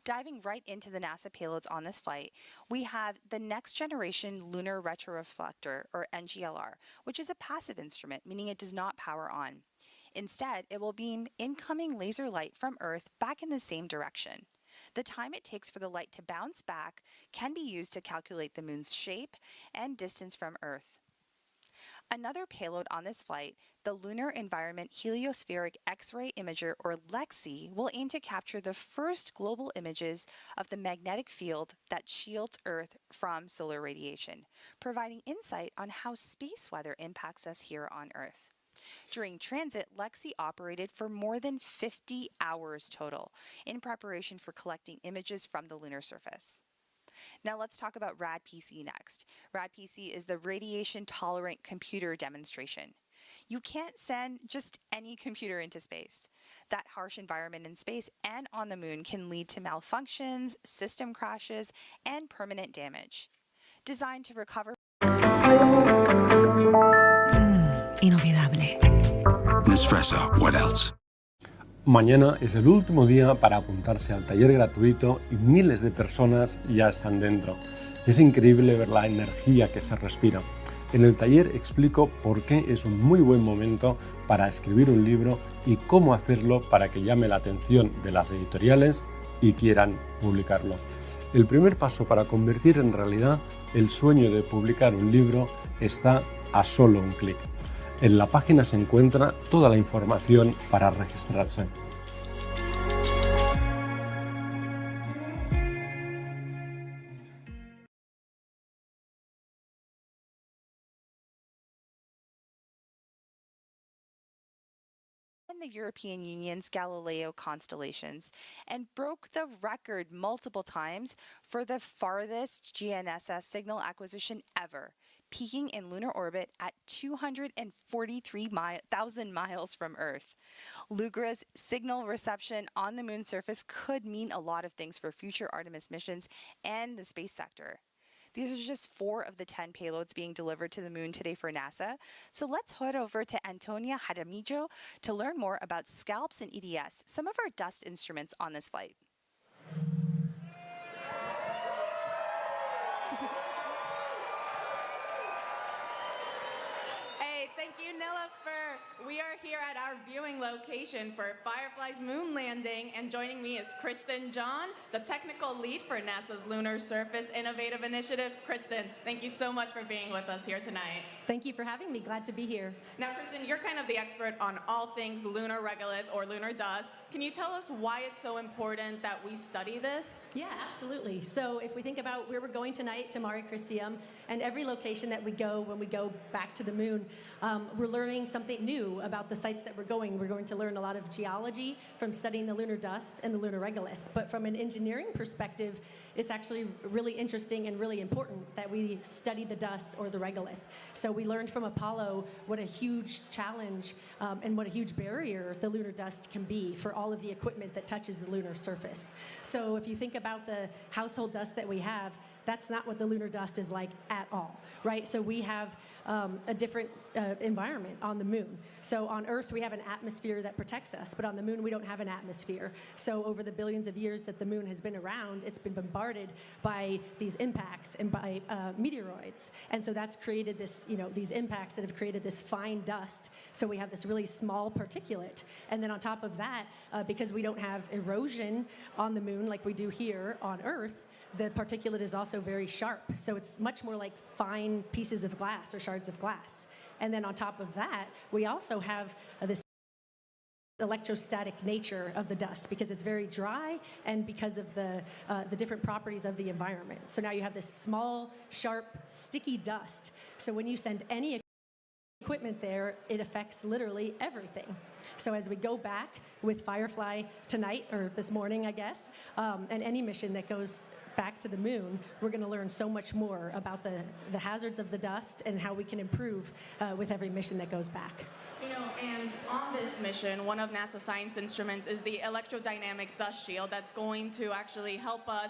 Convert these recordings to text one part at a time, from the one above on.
Diving right into the NASA payloads on this flight, we have the Next Generation Lunar Retroreflector, or NGLR, which is a passive instrument, meaning it does not power on. Instead, it will beam incoming laser light from Earth back in the same direction. The time it takes for the light to bounce back can be used to calculate the moon's shape and distance from Earth. Another payload on this flight, the Lunar Environment Heliospheric X-ray Imager, or LEXI, will aim to capture the first global images of the magnetic field that shields Earth from solar radiation, providing insight on how space weather impacts us here on Earth. During transit, LEXI operated for more than 50 hours total in preparation for collecting images from the lunar surface. Now let's talk about RAD-PC next. RAD-PC is the radiation-tolerant computer demonstration. You can't send just any computer into space. That harsh environment in space and on the moon can lead to malfunctions, system crashes, and permanent damage. Designed to recover... Inolvidable. Nespresso, what else? Mañana es el último día para apuntarse al taller gratuito y miles de personas ya están dentro. Es increíble ver la energía que se respira. En el taller explico por qué es un muy buen momento para escribir un libro y cómo hacerlo para que llame la atención de las editoriales y quieran publicarlo. El primer paso para convertir en realidad el sueño de publicar un libro está a solo un clic. En la página se encuentra toda la información para registrarse. In the European Union's Galileo constellations and broke the record multiple times for the farthest GNSS signal acquisition ever, peaking in lunar orbit at 243,000 miles from Earth. LUGRA's signal reception on the moon's surface could mean a lot of things for future Artemis missions and the space sector. These are just 4 of the 10 payloads being delivered to the moon today for NASA. So let's head over to Antonia Jaramillo to learn more about SCALPS and EDS, some of our dust instruments on this flight. Thank you, Nilüfer. We are here at our viewing location for Firefly's moon landing, and joining me is Kristen John, the technical lead for NASA's Lunar Surface Innovative Initiative. Kristen, thank you so much for being with us here tonight. Thank you for having me. Glad to be here. Now, Kristen, you're kind of the expert on all things lunar regolith or lunar dust. Can you tell us why it's so important that we study this? Yeah, absolutely. So if we think about where we're going tonight to Mare Crisium, and every location that we go when we go back to the moon, we're learning something new about the sites that we're going. We're going to learn a lot of geology from studying the lunar dust and the lunar regolith. But from an engineering perspective, it's actually really interesting and really important that we study the dust or the regolith. So we learned from Apollo what a huge challenge and what a huge barrier the lunar dust can be for all of the equipment that touches the lunar surface. So if you think about the household dust that we have, that's not what the lunar dust is like at all, right? So we have a different environment on the moon. So on Earth, we have an atmosphere that protects us, but on the moon, we don't have an atmosphere. So over the billions of years that the moon has been around, it's been bombarded by these impacts and by meteoroids. And so that's created this, these impacts that have created this fine dust. So we have this really small particulate. And then on top of that, because we don't have erosion on the moon like we do here on Earth, the particulate is also very sharp. So it's much more like fine pieces of glass or shards of glass. And then on top of that, we also have this electrostatic nature of the dust because it's very dry and because of the different properties of the environment. So now you have this small, sharp, sticky dust. So when you send any equipment there, it affects literally everything. So as we go back with Firefly tonight, or this morning, I guess, and any mission that goes back to the moon, we're going to learn so much more about the hazards of the dust and how we can improve with every mission that goes back. And on this mission, one of NASA's science instruments is the electrodynamic dust shield that's going to actually help us,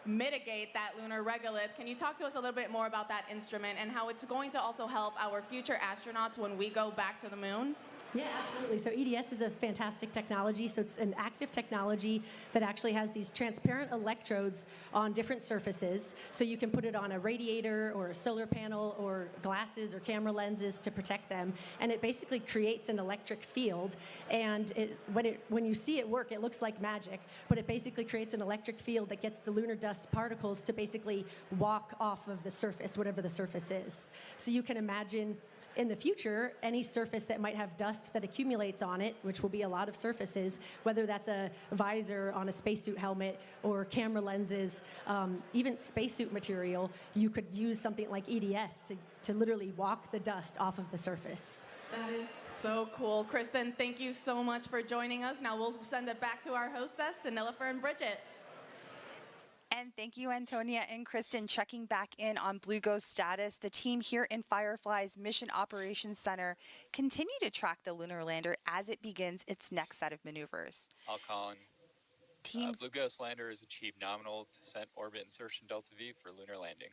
mitigate that lunar regolith. Can you talk to us a little bit more about that instrument and how it's going to also help our future astronauts when we go back to the moon? Yeah, absolutely. So EDS is a fantastic technology. So it's an active technology that actually has these transparent electrodes on different surfaces. So you can put it on a radiator or a solar panel or glasses or camera lenses to protect them. And it basically creates an electric field. And when you see it work, it looks like magic. But it basically creates an electric field that gets the lunar dust particles to basically walk off of the surface, whatever the surface is. So you can imagine in the future, any surface that might have dust that accumulates on it, which will be a lot of surfaces, whether that's a visor on a spacesuit helmet or camera lenses, even spacesuit material, you could use something like EDS to literally walk the dust off of the surface. That is so cool. Kristen, thank you so much for joining us. Now we'll send it back to our hostess, Nilofer and Bridget. And thank you, Antonia and Kristen. Checking back in on Blue Ghost status, the team here in Firefly's Mission Operations Center continue to track the lunar lander as it begins its next set of maneuvers. Alcon. Blue Ghost lander has achieved nominal descent orbit insertion delta V for lunar landing.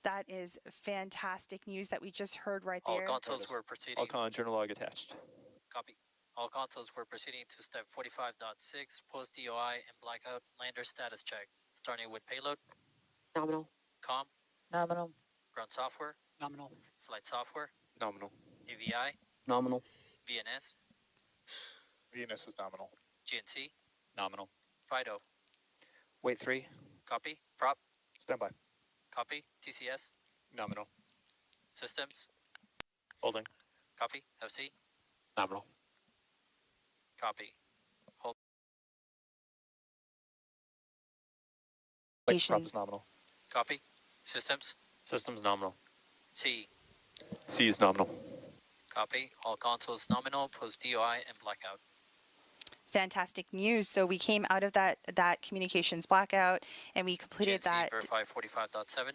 That is fantastic news that we just heard right there. All consoles were proceeding. Alcon journal log attached. Copy. All consoles were proceeding to step 45.6, post DOI and blackout lander status check. Starting with payload. Nominal. Com. Nominal. Ground software. Nominal. Flight software. Nominal. AVI. Nominal. VNS. VNS is nominal. GNC. Nominal. FIDO. Wait 3. Copy. Prop. Standby. Copy. TCS. Nominal. Systems. Holding. Copy. FC. Nominal. Copy. Prop is nominal. Copy. Systems. Systems nominal. C. C is nominal. Copy. All consoles nominal, post DOI and blackout. Fantastic news. So we came out of that communications blackout and we completed GNC that. verify 45.7.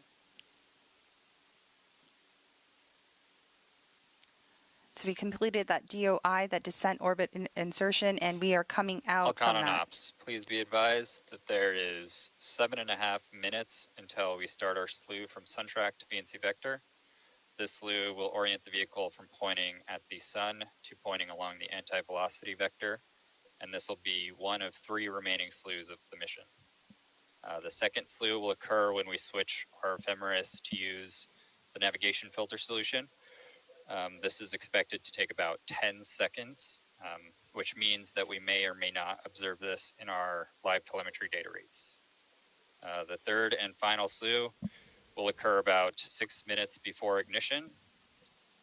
So we completed that DOI, that descent orbit insertion, and we are coming out Alcon from on that. ops, please be advised that there is 7.5 minutes until we start our slew from sun track to VNC vector. This slew will orient the vehicle from pointing at the sun to pointing along the anti-velocity vector, and this will be one of 3 remaining slews of the mission. The second slew will occur when we switch our ephemeris to use the navigation filter solution. This is expected to take about 10 seconds, which means that we may or may not observe this in our live telemetry data rates. The third and final slew will occur about 6 minutes before ignition,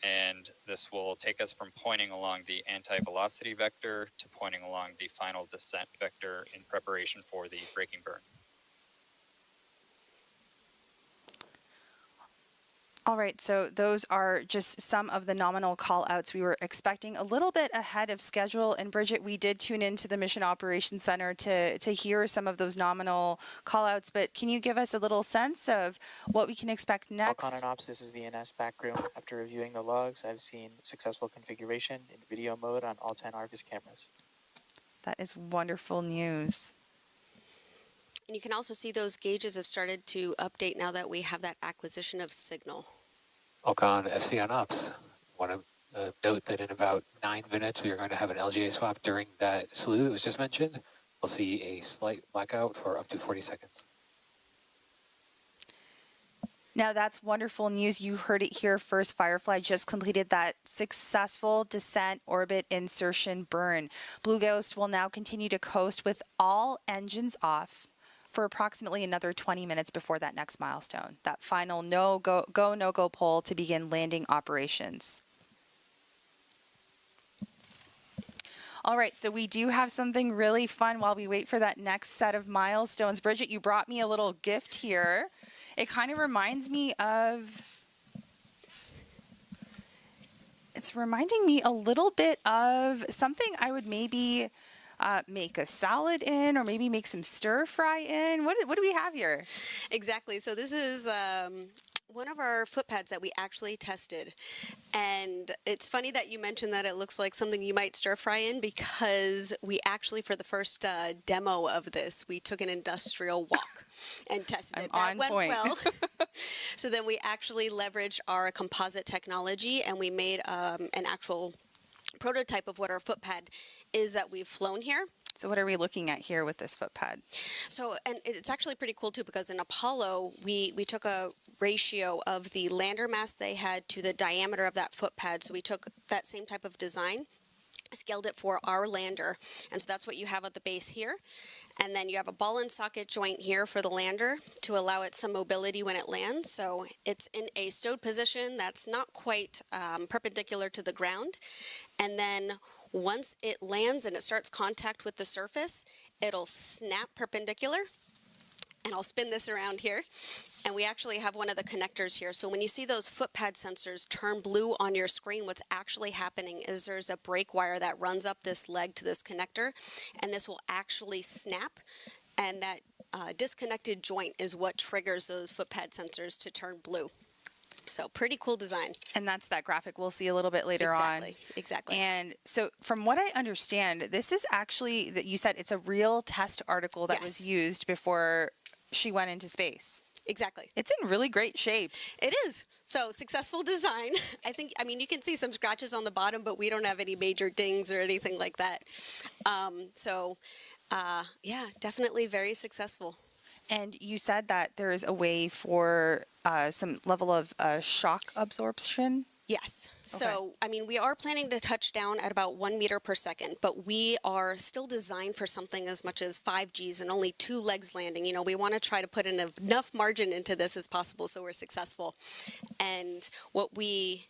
and this will take us from pointing along the anti-velocity vector to pointing along the final descent vector in preparation for the braking burn. All right, so those are just some of the nominal call outs we were expecting a little bit ahead of schedule. And Bridget, we did tune into the Mission Operations Center to hear some of those nominal call outs, but can you give us a little sense of what we can expect next? Alcon and Ops, this is VNS background. After reviewing the logs, I've seen successful configuration in video mode on all 10 Argus cameras. That is wonderful news. And you can also see those gauges have started to update now that we have that acquisition of signal. Alcon FC on ops. Want to note that in about 9 minutes, we are going to have an LGA swap during that slew that was just mentioned. We'll see a slight blackout for up to 40 seconds. Now that's wonderful news. You heard it here first. Firefly just completed that successful descent orbit insertion burn. Blue Ghost will now continue to coast with all engines off for approximately another 20 minutes before that next milestone, that final no-go poll to begin landing operations. All right, so we do have something really fun while we wait for that next set of milestones. Bridget, you brought me a little gift here. It kind of reminds me of, it's reminding me a little bit of something I would maybe make a salad in, or maybe make some stir fry in. What do we have here? Exactly. So this is one of our foot pads that we actually tested. And it's funny that you mentioned that it looks like something you might stir fry in, because we actually, for the first demo of this, we took an industrial walk and tested it. That went well. So then we actually leveraged our composite technology, and we made an actual prototype of what our footpad is that we've flown here. So what are we looking at here with this footpad? So, and it's actually pretty cool too, because in Apollo, we took a ratio of the lander mass they had to the diameter of that footpad. So we took that same type of design, scaled it for our lander. And so that's what you have at the base here. And then you have a ball and socket joint here for the lander to allow it some mobility when it lands. So it's in a stowed position that's not quite perpendicular to the ground. And then once it lands and it starts contact with the surface, it'll snap perpendicular. And I'll spin this around here. And we actually have one of the connectors here. So when you see those footpad sensors turn blue on your screen, what's actually happening is there's a brake wire that runs up this leg to this connector, and this will actually snap. And that disconnected joint is what triggers those footpad sensors to turn blue. So pretty cool design. And that's that graphic we'll see a little bit later on. Exactly. And so from what I understand, this is actually, that you said it's a real test article that was used before she went into space. Exactly. It's in really great shape. It is. So successful design. I mean, you can see some scratches on the bottom, but we don't have any major dings or anything like that. Yeah, definitely very successful. And you said that there is a way for some level of shock absorption. Yes. Okay. So, I mean, we are planning to touch down at about 1 meter per second, but we are still designed for something as much as 5 Gs and only 2 legs landing. You know, we want to try to put in enough margin into this as possible so we're successful. And what we,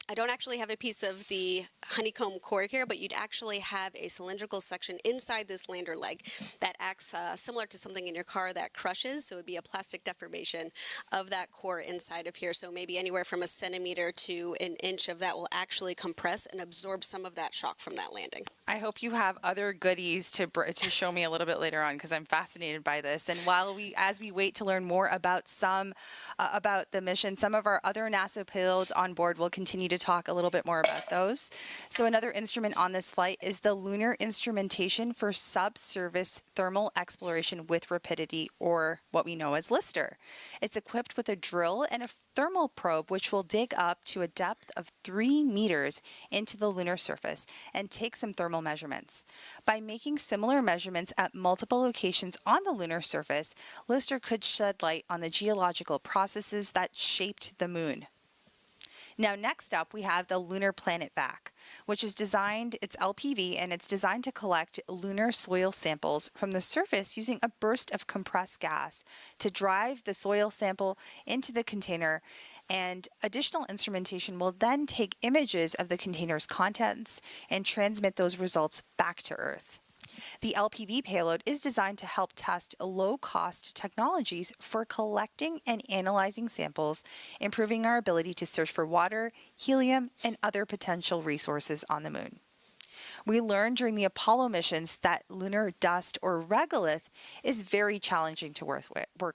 I don't actually have a piece of the honeycomb core here, but you'd actually have a cylindrical section inside this lander leg that acts similar to something in your car that crushes. So it would be a plastic deformation of that core inside of here. So maybe anywhere from 1 centimeter to 1 inch of that will actually compress and absorb some of that shock from that landing. I hope you have other goodies to show me a little bit later on, because I'm fascinated by this. And as we wait to learn more about about the mission, some of our other NASA payloads on board will continue to talk a little bit more about those. So another instrument on this flight is the Lunar Instrumentation for Subsurface Thermal Exploration with Rapidity, or what we know as LISTER. It's equipped with a drill and a thermal probe, which will dig up to a depth of 3 meters into the lunar surface and take some thermal measurements. By making similar measurements at multiple locations on the lunar surface, LISTER could shed light on the geological processes that shaped the moon. Now, next up, we have the Lunar Planet Vac, which is designed, it's LPV, and it's designed to collect lunar soil samples from the surface using a burst of compressed gas to drive the soil sample into the container, and additional instrumentation will then take images of the container's contents and transmit those results back to Earth. The LPV payload is designed to help test low-cost technologies for collecting and analyzing samples, improving our ability to search for water, helium, and other potential resources on the moon. We learned during the Apollo missions that lunar dust, or regolith, is very challenging to work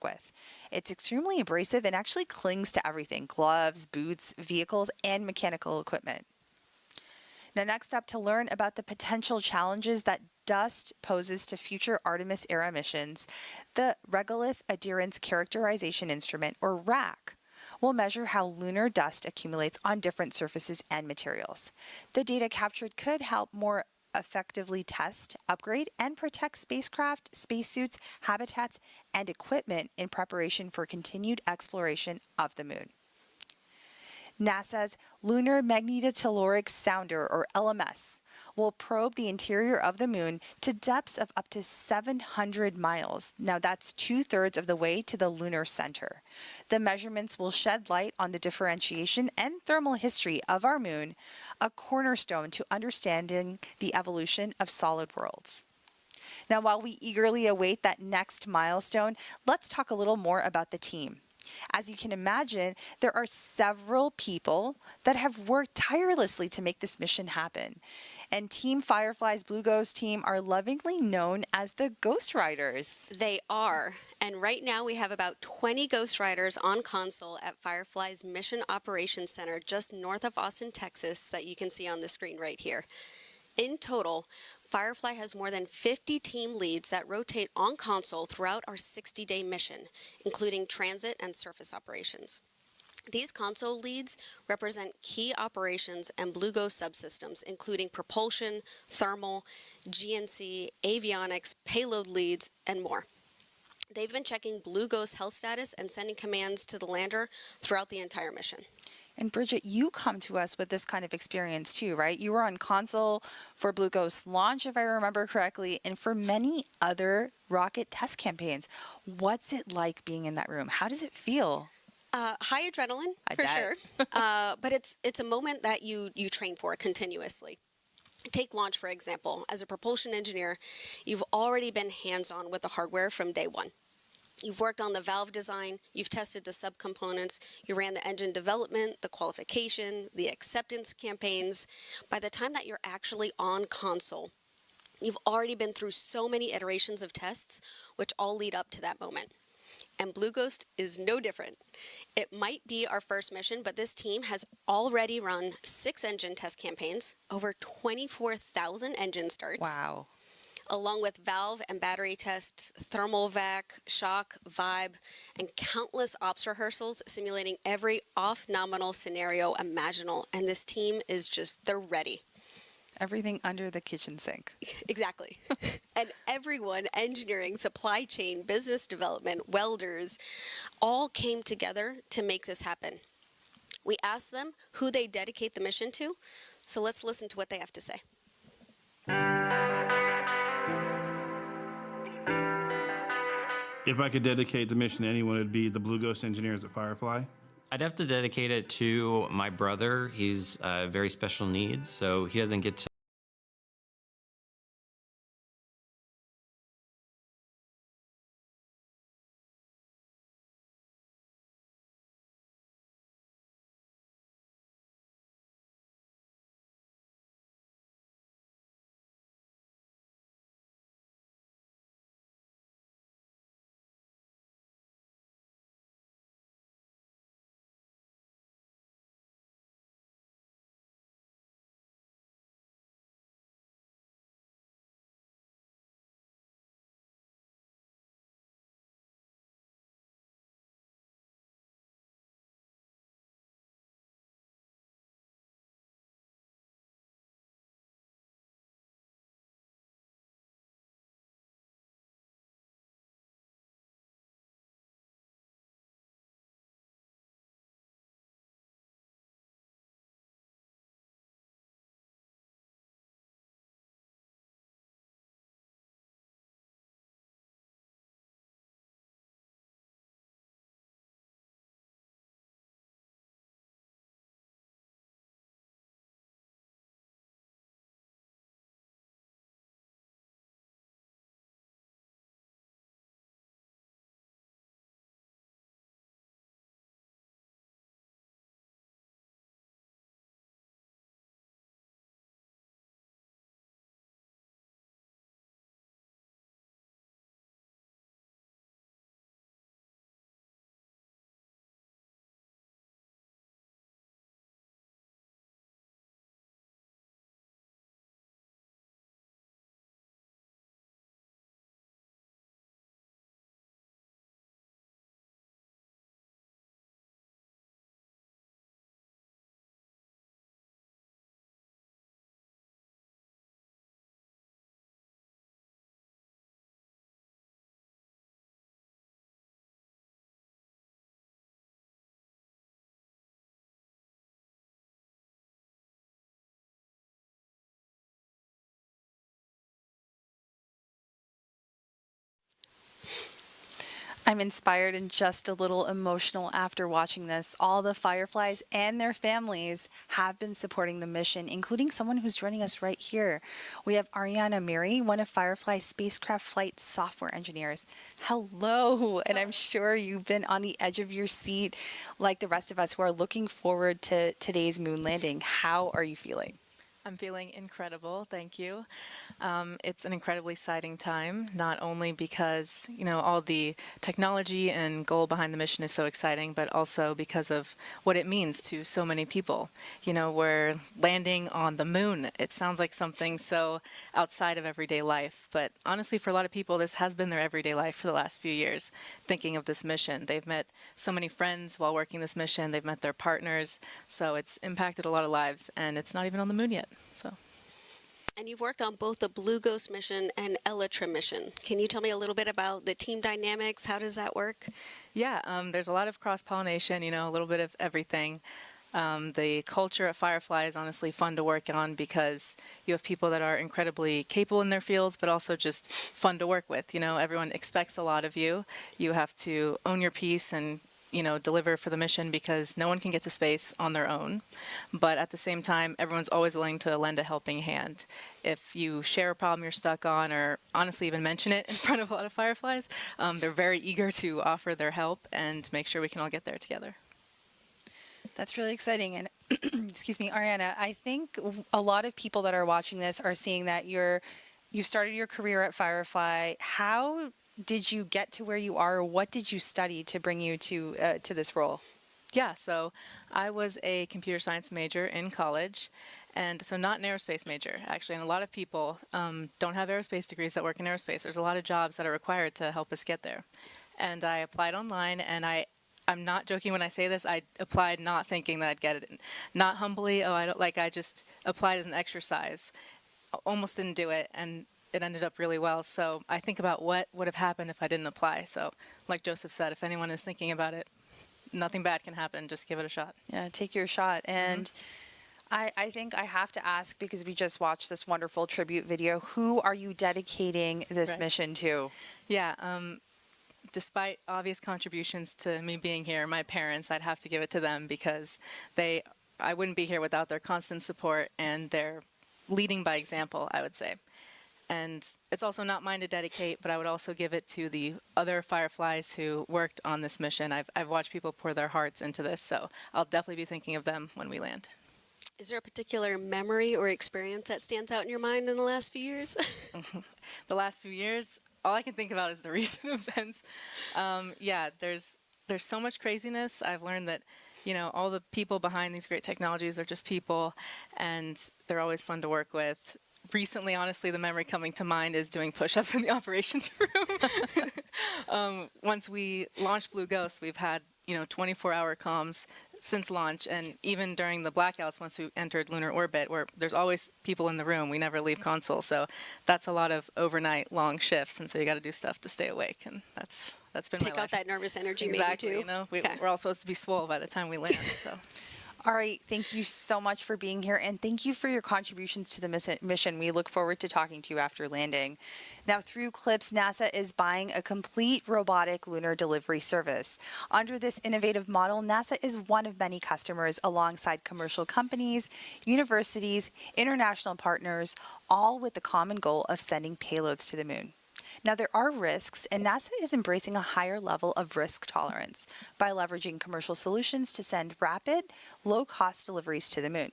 with. It's extremely abrasive and actually clings to everything: gloves, boots, vehicles, and mechanical equipment. Now, next up, to learn about the potential challenges that dust poses to future Artemis-era missions, the Regolith Adherence Characterization Instrument, or RAC, will measure how lunar dust accumulates on different surfaces and materials. The data captured could help more effectively test, upgrade, and protect spacecraft, spacesuits, habitats, and equipment in preparation for continued exploration of the moon. NASA's Lunar Magnetotelluric Sounder, or LMS, will probe the interior of the moon to depths of up to 700 miles. Now, that's 2/3 of the way to the lunar center. The measurements will shed light on the differentiation and thermal history of our moon, a cornerstone to understanding the evolution of solid worlds. Now, while we eagerly await that next milestone, let's talk a little more about the team. As you can imagine, there are several people that have worked tirelessly to make this mission happen. And Team Firefly's Blue Ghost team are lovingly known as the Ghost Riders. They are. And right now we have about 20 Ghost Riders on console at Firefly's Mission Operations Center just north of Austin, Texas, that you can see on the screen right here. In total, Firefly has more than 50 team leads that rotate on console throughout our 60-day mission, including transit and surface operations. These console leads represent key operations and Blue Ghost subsystems, including propulsion, thermal, GNC, avionics, payload leads, and more. They've been checking Blue Ghost health status and sending commands to the lander throughout the entire mission. And Bridget, you come to us with this kind of experience too, right? You were on console for Blue Ghost launch, if I remember correctly, and for many other rocket test campaigns. What's it like being in that room? How does it feel? High adrenaline, for sure. But it's a moment that you train for continuously. Take launch, for example. As a propulsion engineer, you've already been hands-on with the hardware from day one. You've worked on the valve design, you've tested the subcomponents, you ran the engine development, the qualification, the acceptance campaigns. By the time that you're actually on console, you've already been through so many iterations of tests, which all lead up to that moment. And Blue Ghost is no different. It might be our first mission, but this team has already run 6 engine test campaigns, over 24,000 engine starts. Wow. Along with valve and battery tests, thermal vac, shock, vibe, and countless ops rehearsals simulating every off-nominal scenario imaginable. And this team is just, they're ready. Everything under the kitchen sink. Exactly. And everyone, engineering, supply chain, business development, welders, all came together to make this happen. We asked them who they dedicate the mission to, so let's listen to what they have to say. If I could dedicate the mission to anyone, it'd be the Blue Ghost engineers at Firefly. I'd have to dedicate it to my brother. He's very special needs, so he doesn't get to I'm inspired and just a little emotional after watching this. All the Fireflies and their families have been supporting the mission, including someone who's joining us right here. We have Ariana Mary, one of Firefly's spacecraft flight software engineers. Hello, and I'm sure you've been on the edge of your seat like the rest of us who are looking forward to today's moon landing. How are you feeling? I'm feeling incredible, thank you. It's an incredibly exciting time, not only because, all the technology and goal behind the mission is so exciting, but also because of what it means to so many people. We're landing on the moon. It sounds like something so outside of everyday life, but honestly, for a lot of people, this has been their everyday life for the last few years, thinking of this mission. They've met so many friends while working this mission. They've met their partners, so it's impacted a lot of lives, and it's not even on the moon yet. And you've worked on both the Blue Ghost mission and Elytra mission. Can you tell me a little bit about the team dynamics? How does that work? Yeah, there's a lot of cross-pollination, a little bit of everything. The culture at Firefly is honestly fun to work on because you have people that are incredibly capable in their fields, but also just fun to work with. Everyone expects a lot of you. You have to own your piece and deliver for the mission because no one can get to space on their own. But at the same time, everyone's always willing to lend a helping hand. If you share a problem you're stuck on, or honestly even mention it in front of a lot of Fireflies, they're very eager to offer their help and make sure we can all get there together. That's really exciting. And excuse me, Ariana, I think a lot of people that are watching this are seeing that you've started your career at Firefly. How did you get to where you are? What did you study to bring you to this role? Yeah, so I was a computer science major in college, and so not an aerospace major, actually. And a lot of people don't have aerospace degrees that work in aerospace. There's a lot of jobs that are required to help us get there. And I applied online, and I'm not joking when I say this. I applied not thinking that I'd get it. Not humbly, I just applied as an exercise. Almost didn't do it, and it ended up really well. So I think about what would have happened if I didn't apply. So like Joseph said, if anyone is thinking about it, nothing bad can happen. Just give it a shot. Yeah, take your shot. And I think I have to ask, because we just watched this wonderful tribute video, who are you dedicating this mission to? Yeah, despite obvious contributions to me being here, my parents, I'd have to give it to them because I wouldn't be here without their constant support and their leading by example, I would say. And it's also not mine to dedicate, but I would also give it to the other Fireflies who worked on this mission. I've watched people pour their hearts into this, so I'll definitely be thinking of them when we land. Is there a particular memory or experience that stands out in your mind in the last few years? The last few years, all I can think about is the recent events. Yeah, there's so much craziness. I've learned that, all the people behind these great technologies are just people, and they're always fun to work with. Recently, honestly, the memory coming to mind is doing push-ups in the operations room. Once we launched Blue Ghost, we've had 24-hour comms since launch, and even during the blackouts once we entered lunar orbit, where there's always people in the room, we never leave console. So that's a lot of overnight long shifts, and so you got to do stuff to stay awake, and that's been my life. Take out that nervous energy, exactly, maybe too. We're all supposed to be swole by the time we land. So. All right, thank you so much for being here, and thank you for your contributions to the mission. We look forward to talking to you after landing. Now, through CLIPS, NASA is buying a complete robotic lunar delivery service. Under this innovative model, NASA is one of many customers alongside commercial companies, universities, international partners, all with the common goal of sending payloads to the moon. Now, there are risks, and NASA is embracing a higher level of risk tolerance by leveraging commercial solutions to send rapid, low-cost deliveries to the moon,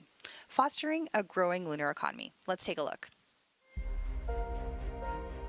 fostering a growing lunar economy. Let's take a look.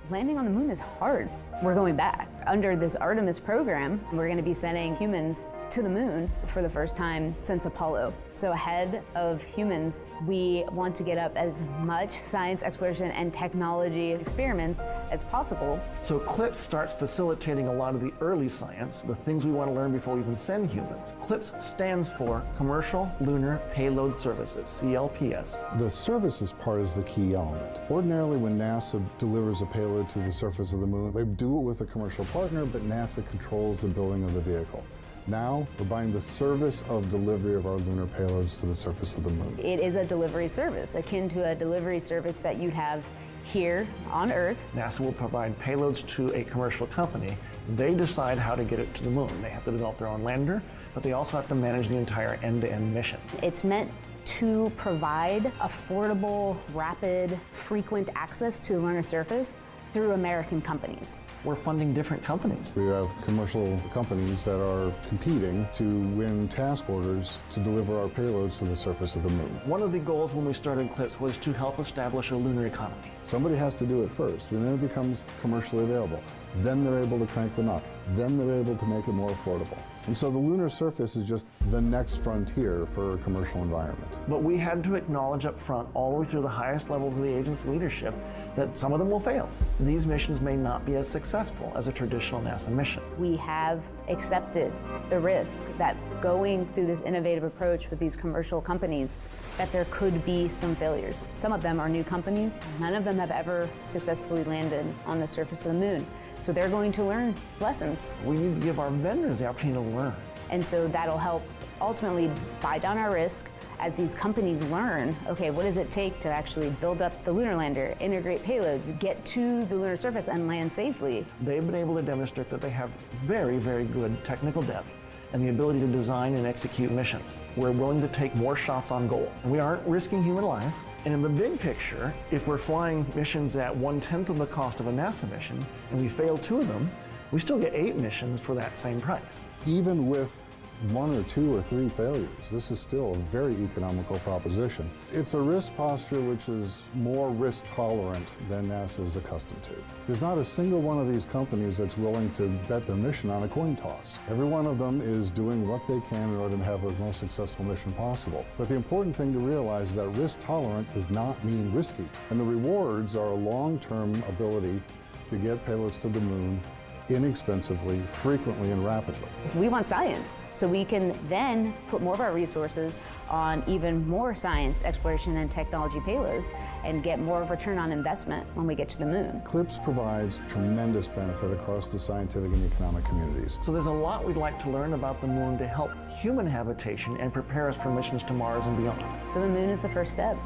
Landing on the moon is hard. We're going back. Under this Artemis program, we're going to be sending humans to the moon for the first time since Apollo. So ahead of humans, we want to get up as much science exploration and technology experiments as possible. So CLIPS starts facilitating a lot of the early science, the things we want to learn before we even send humans. CLIPS stands for Commercial Lunar Payload Services, CLPS. The services part is the key element. Ordinarily, when NASA delivers a payload to the surface of the moon, they do it with a commercial partner, but NASA controls the building of the vehicle. Now, we're buying the service of delivery of our lunar payloads to the surface of the moon. It is a delivery service, akin to a delivery service that you'd have here on Earth. NASA will provide payloads to a commercial company. They decide how to get it to the moon. They have to develop their own lander, but they also have to manage the entire end-to-end mission. It's meant to provide affordable, rapid, frequent access to the lunar surface through American companies. we're funding different companies. We have commercial companies that are competing to win task orders to deliver our payloads to the surface of the moon. One of the goals when we started CLIPS was to help establish a lunar economy. Somebody has to do it first, and then it becomes commercially available. Then they're able to crank them up. Then they're able to make it more affordable. And so the lunar surface is just the next frontier for a commercial environment. But we had to acknowledge up front, all the way through the highest levels of the agency leadership, that some of them will fail. These missions may not be as successful as a traditional NASA mission. We have accepted the risk that going through this innovative approach with these commercial companies, that there could be some failures. Some of them are new companies. None of them have ever successfully landed on the surface of the moon. So they're going to learn lessons. We need to give our vendors the opportunity to learn. And so that'll help ultimately buy down our risk as these companies learn, okay, what does it take to actually build up the lunar lander, integrate payloads, get to the lunar surface and land safely? They've been able to demonstrate that they have very, very good technical depth and the ability to design and execute missions. We're willing to take more shots on goal. And we aren't risking human lives. And in the big picture, if we're flying missions at 1/10 of the cost of a NASA mission, and we fail 2 of them, we still get 8 missions for that same price. Even with 1 or 2 or 3 failures, this is still a very economical proposition. It's a risk posture which is more risk tolerant than NASA is accustomed to. There's not a single one of these companies that's willing to bet their mission on a coin toss. Every one of them is doing what they can in order to have the most successful mission possible. But the important thing to realize is that risk tolerant does not mean risky. And the rewards are a long-term ability to get payloads to the moon inexpensively, frequently, and rapidly. We want science, so we can then put more of our resources on even more science, exploration, and technology payloads and get more of a return on investment when we get to the moon. CLIPS provides tremendous benefit across the scientific and economic communities. So there's a lot we'd like to learn about the moon to help human habitation and prepare us for missions to Mars and beyond. So the moon is the first step.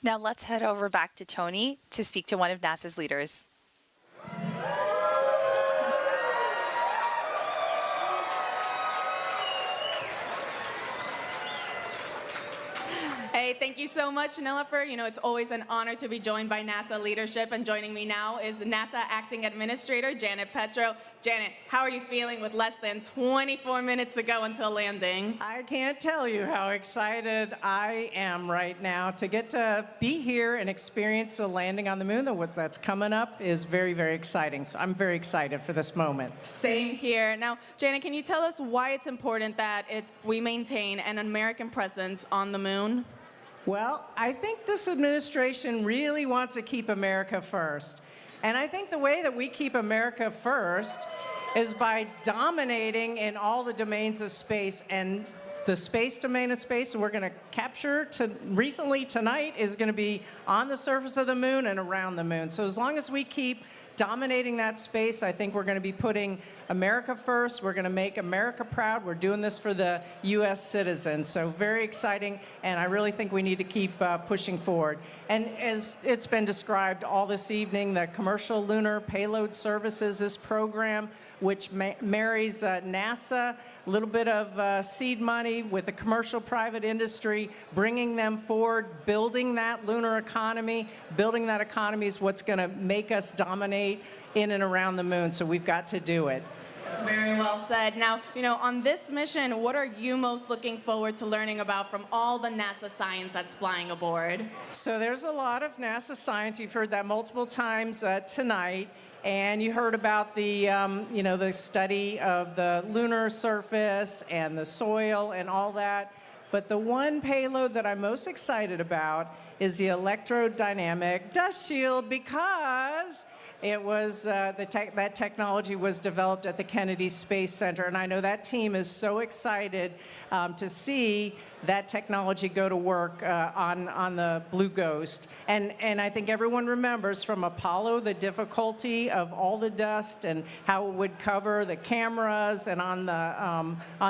Now let's head over back to Tony to speak to one of NASA's leaders. Hey, thank you so much, Nilifer. You know, it's always an honor to be joined by NASA leadership, and joining me now is NASA Acting Administrator Janet Petro. Janet, how are you feeling with less than 24 minutes to go until landing? I can't tell you how excited I am right now to get to be here and experience the landing on the moon. What that's coming up is very, very exciting. So I'm very excited for this moment. Same here. Now, Janet, can you tell us why it's important that we maintain an American presence on the moon? Well, I think this administration really wants to keep America first. And I think the way that we keep America first is by dominating in all the domains of space. And the space domain of space we're going to capture recently tonight is going to be on the surface of the moon and around the moon. So as long as we keep dominating that space, I think we're going to be putting America first. We're going to make America proud. We're doing this for the U.S. citizens. So very exciting, and I really think we need to keep pushing forward. And as it's been described all this evening, the Commercial Lunar Payload Services, this program, which marries NASA, a little bit of seed money with the commercial private industry, bringing them forward, building that lunar economy. Building that economy is what's going to make us dominate in and around the moon, so we've got to do it. That's very well said. Now, you know, on this mission, what are you most looking forward to learning about from all the NASA science that's flying aboard? So there's a lot of NASA science. You've heard that multiple times tonight. And you heard about the, the study of the lunar surface and the soil and all that. But the one payload that I'm most excited about is the electrodynamic dust shield, because it was that technology was developed at the Kennedy Space Center, and I know that team is so excited to see that technology go to work on the Blue Ghost. And I think everyone remembers from Apollo the difficulty of all the dust and how it would cover the cameras and on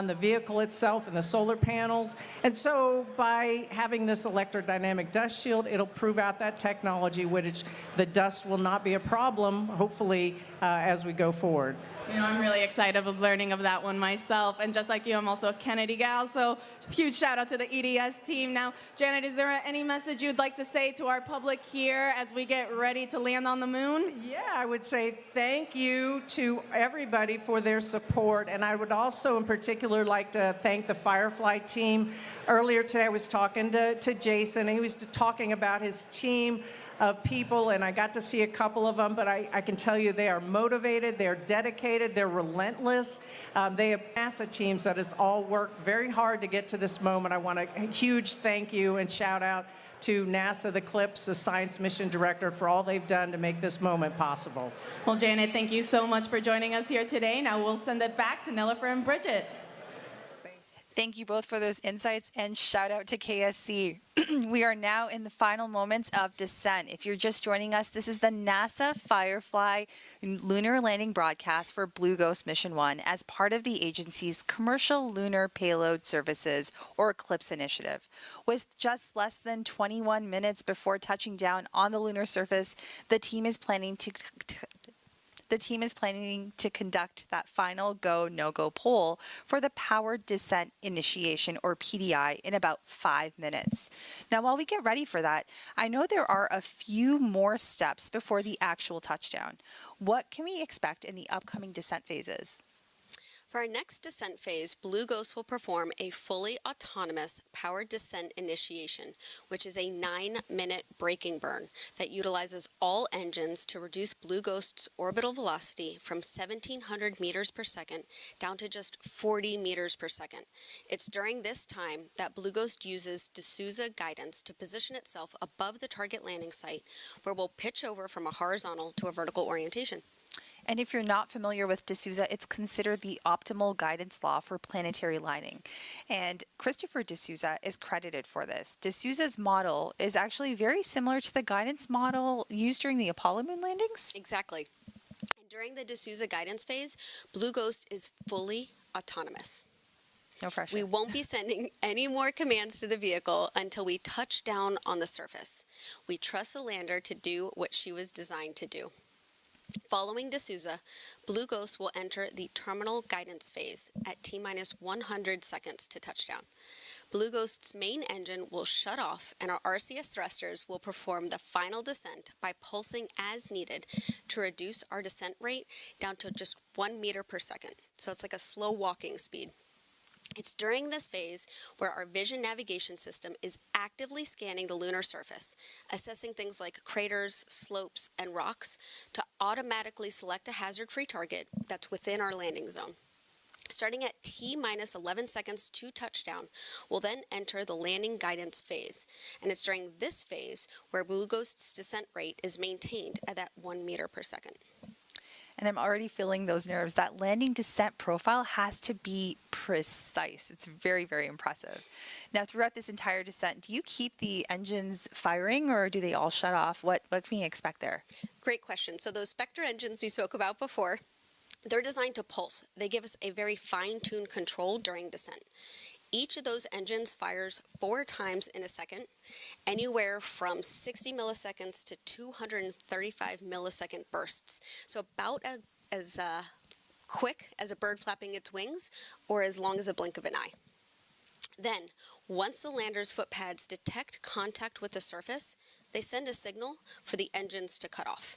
the vehicle itself and the solar panels. And so by having this electrodynamic dust shield, it'll prove out that technology, which the dust will not be a problem, hopefully, as we go forward. You know, I'm really excited of learning of that one myself. And just like you, I'm also a Kennedy gal, so huge shout out to the EDS team. Now, Janet, is there any message you'd like to say to our public here as we get ready to land on the moon? Yeah, I would say thank you to everybody for their support. And I would also in particular like to thank the Firefly team. Earlier today I was talking to Jason, and he was talking about his team of people, and I got to see a couple of them, but I can tell you they are motivated, they're dedicated, they're relentless. They have NASA teams that has all worked very hard to get to this moment. I want a huge thank you and shout out to NASA, the CLIPS, the Science Mission Director, for all they've done to make this moment possible. Well, Janet, thank you so much for joining us here today. Now we'll send it back to Nilifer and Bridget. Thank you both for those insights, and shout out to KSC. We are now in the final moments of descent. If you're just joining us, this is the NASA Firefly lunar landing broadcast for Blue Ghost Mission 1 as part of the agency's Commercial Lunar Payload Services, or CLIPS initiative. With just less than 21 minutes before touching down on the lunar surface, the team is planning to conduct that final go, no-go poll for the powered descent initiation, or PDI, in about 5 minutes. Now, while we get ready for that, I know there are a few more steps before the actual touchdown. What can we expect in the upcoming descent phases? For our next descent phase, Blue Ghost will perform a fully autonomous powered descent initiation, which is a 9-minute braking burn that utilizes all engines to reduce Blue Ghost's orbital velocity from 1,700 meters per second down to just 40 meters per second. It's during this time that Blue Ghost uses D'Souza guidance to position itself above the target landing site, where we'll pitch over from a horizontal to a vertical orientation. And if you're not familiar with D'Souza, it's considered the optimal guidance law for planetary lining. And Christopher D'Souza is credited for this. D'Souza's model is actually very similar to the guidance model used during the Apollo moon landings. Exactly. And during the D'Souza guidance phase, Blue Ghost is fully autonomous. No pressure. We won't be sending any more commands to the vehicle until we touch down on the surface. We trust the lander to do what she was designed to do. Following D'Souza, Blue Ghost will enter the terminal guidance phase at T-minus 100 seconds to touchdown. Blue Ghost's main engine will shut off, and our RCS thrusters will perform the final descent by pulsing as needed to reduce our descent rate down to just 1 meter per second. So it's like a slow walking speed. It's during this phase where our vision navigation system is actively scanning the lunar surface, assessing things like craters, slopes, and rocks to automatically select a hazard-free target that's within our landing zone. Starting at T-minus 11 seconds to touchdown, we'll then enter the landing guidance phase, and it's during this phase where Blue Ghost's descent rate is maintained at that 1 meter per second. And I'm already feeling those nerves. That landing descent profile has to be precise. It's very, very impressive. Now, throughout this entire descent, do you keep the engines firing, or do they all shut off? What can we expect there? Great question. So those Spectre engines we spoke about before, they're designed to pulse. They give us a very fine-tuned control during descent. Each of those engines fires 4 times in a second, anywhere from 60 milliseconds to 235 millisecond bursts. So about as quick as a bird flapping its wings, or as long as a blink of an eye. Then, once the lander's foot pads detect contact with the surface, they send a signal for the engines to cut off.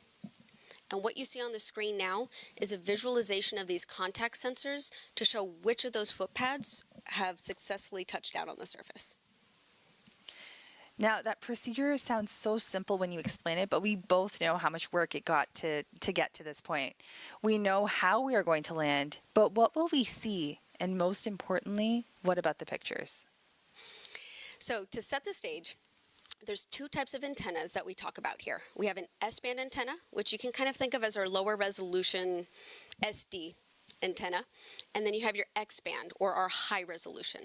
And what you see on the screen now is a visualization of these contact sensors to show which of those foot pads have successfully touched down on the surface. Now, that procedure sounds so simple when you explain it, but we both know how much work it got to get to this point. We know how we are going to land, but what will we see? And most importantly, what about the pictures? So to set the stage, there's 2 types of antennas that we talk about here. We have an S-band antenna, which you can kind of think of as our lower resolution SD antenna, and then you have your X-band, or our high resolution.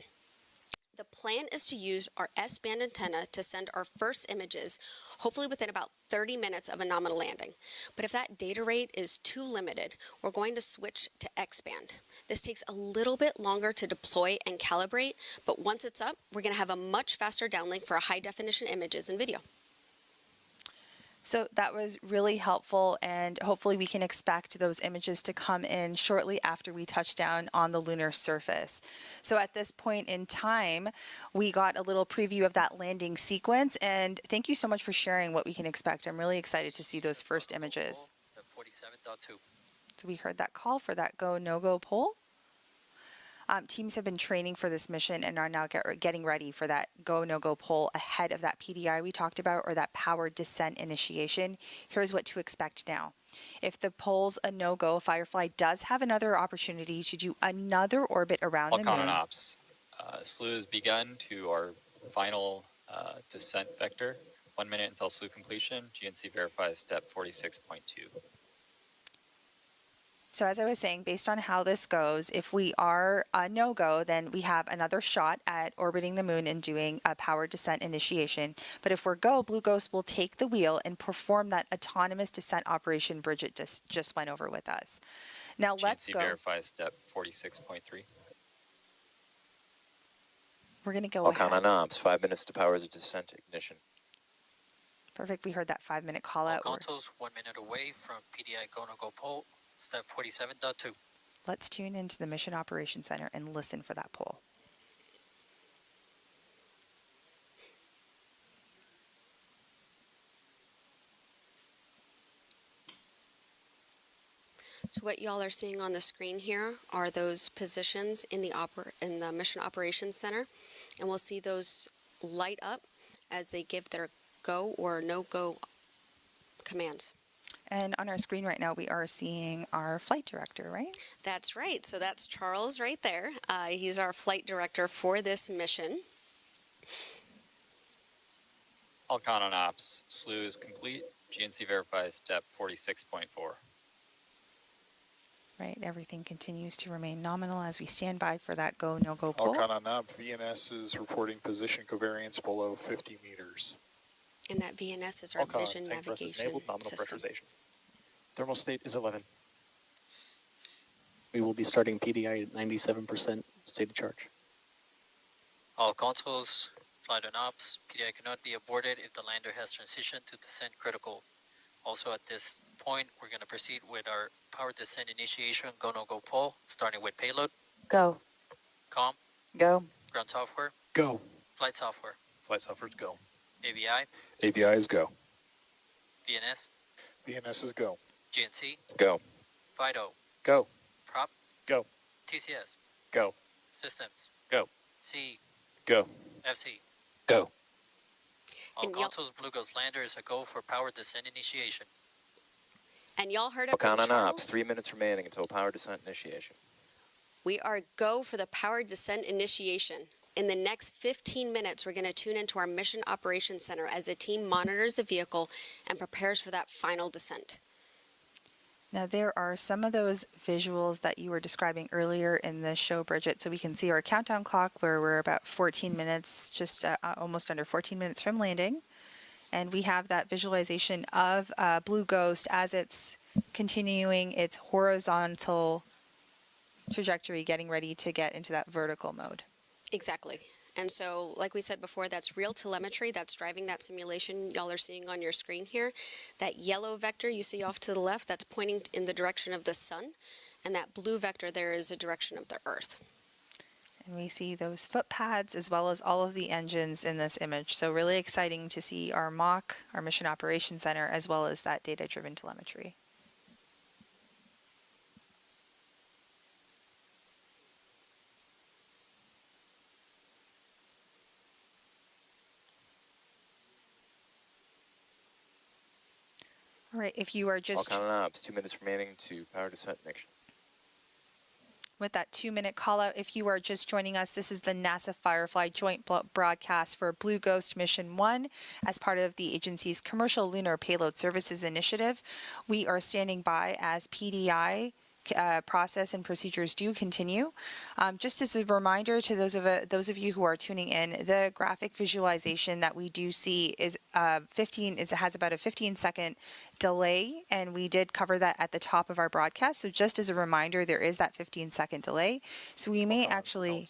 The plan is to use our S-band antenna to send our first images, hopefully within about 30 minutes of a nominal landing. But if that data rate is too limited, we're going to switch to X-band. This takes a little bit longer to deploy and calibrate, but once it's up, we're going to have a much faster downlink for high-definition images and video. So that was really helpful, and hopefully we can expect those images to come in shortly after we touch down on the lunar surface. So at this point in time, we got a little preview of that landing sequence, and thank you so much for sharing what we can expect. I'm really excited to see those first images. Step 47.2. So we heard that call for that go, no-go poll. Teams have been training for this mission and are now getting ready for that go, no-go poll ahead of that PDI we talked about, or that powered descent initiation. Here's what to expect now. If the poll's a no-go, Firefly does have another opportunity to do another orbit around the moon. Ops. Slew has begun to our final descent vector. 1 minute until slew completion. GNC verifies step 46.2. So as I was saying, based on how this goes, if we are a no-go, then we have another shot at orbiting the moon and doing a powered descent initiation. But if we're go, Blue Ghost will take the wheel and perform that autonomous descent operation Bridget just went over with us. Now let's go. verifies step 46.3. We're going to go All ahead. count on ops. 5 minutes to power the descent ignition. Perfect. We heard that 5-minute call out. Consoles 1 minute away from PDI go-no-go poll. Step 47.2. Let's tune into the Mission Operations Center and listen for that poll. So what y'all are seeing on the screen here are those positions in the Mission Operations Center, and we'll see those light up as they give their go or no-go commands. And on our screen right now, we are seeing our flight director, right? That's right. So that's Charles right there. He's our flight director for this mission. All count on ops. Slew is complete. GNC verifies step 46.4. Right, everything continues to remain nominal as we stand by for that go, no-go poll. All count on up. VNS is reporting position covariance below 50 meters. And that VNS is our vision navigation system. Thermal state is 11. We will be starting PDI at 97% state of charge. All consoles, flight on ops. PDI cannot be aborted if the lander has transitioned to descent critical. Also at this point, we're going to proceed with our power descent initiation go-no-go poll, starting with payload. Go. Comm. Go. Ground software. Go. Flight software. Flight software's go. AVI. AVI is go. VNS. VNS is go. GNC. Go. FIDO. Go. Prop. Go. TCS. Go. Systems. Go. C. Go. FC. Go. All consoles, Blue Ghost lander is a go for power descent initiation. And y'all heard All it from count on Charles? ops. 3 minutes remaining until power descent initiation. We are go for the powered descent initiation. In the next 15 minutes, we're going to tune into our Mission Operations Center as the team monitors the vehicle and prepares for that final descent. Now, there are some of those visuals that you were describing earlier in the show, Bridget. So we can see our countdown clock where we're about 14 minutes, just almost under 14 minutes from landing. And we have that visualization of Blue Ghost as it's continuing its horizontal trajectory, getting ready to get into that vertical mode. Exactly. And so, like we said before, that's real telemetry that's driving that simulation y'all are seeing on your screen here. That yellow vector you see off to the left, that's pointing in the direction of the sun. And that blue vector there is the direction of the Earth. And we see those foot pads as well as all of the engines in this image. So really exciting to see our MOC, our Mission Operations Center, as well as that data-driven telemetry. All right, if you are just... All count on ops. 2 minutes remaining to power descent ignition. With that 2-minute call out, if you are just joining us, this is the NASA Firefly joint broadcast for Blue Ghost Mission 1 as part of the agency's Commercial Lunar Payload Services Initiative. We are standing by as PDI process and procedures do continue. Just as a reminder to those of you who are tuning in, the graphic visualization that we do see is has about a 15-second delay, and we did cover that at the top of our broadcast. So just as a reminder, there is that 15-second delay. So we may actually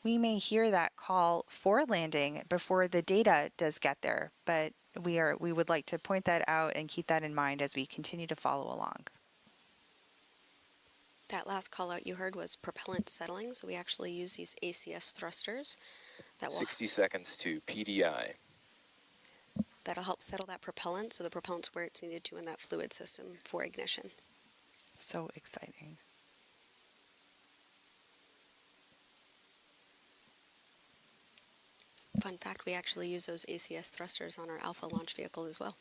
hear that call for landing before the data does get there, but we would like to point that out and keep that in mind as we continue to follow along. That last call out you heard was propellant settling. So we actually use these ACS thrusters that will 60 seconds to PDI. that'll help settle that propellant, so the propellant's where it's needed to in that fluid system for ignition. So exciting. Fun fact, we actually use those ACS thrusters on our Alpha launch vehicle as well.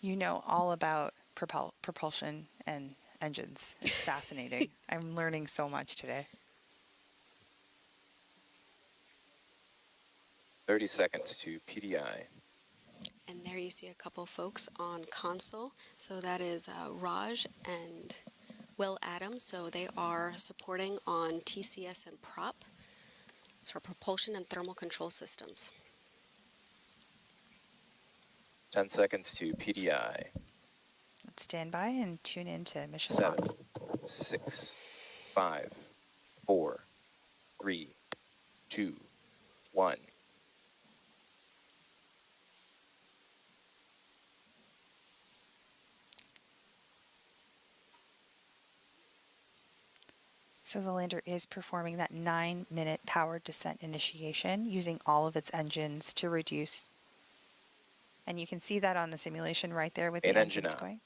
You know all about propulsion and engines. It's fascinating. I'm learning so much today. 30 seconds to PDI. And there you see a couple folks on console. So that is Raj and Will Adams. So they are supporting on TCS and prop. It's for propulsion and thermal control systems. 10 seconds to PDI. Let's stand by and tune into mission 7, ops. 6, 5, 4, 3, 2, 1. So the lander is performing that 9-minute powered descent initiation using all of its engines to reduce. And you can see that on the simulation right there with Main the engine engines on. going.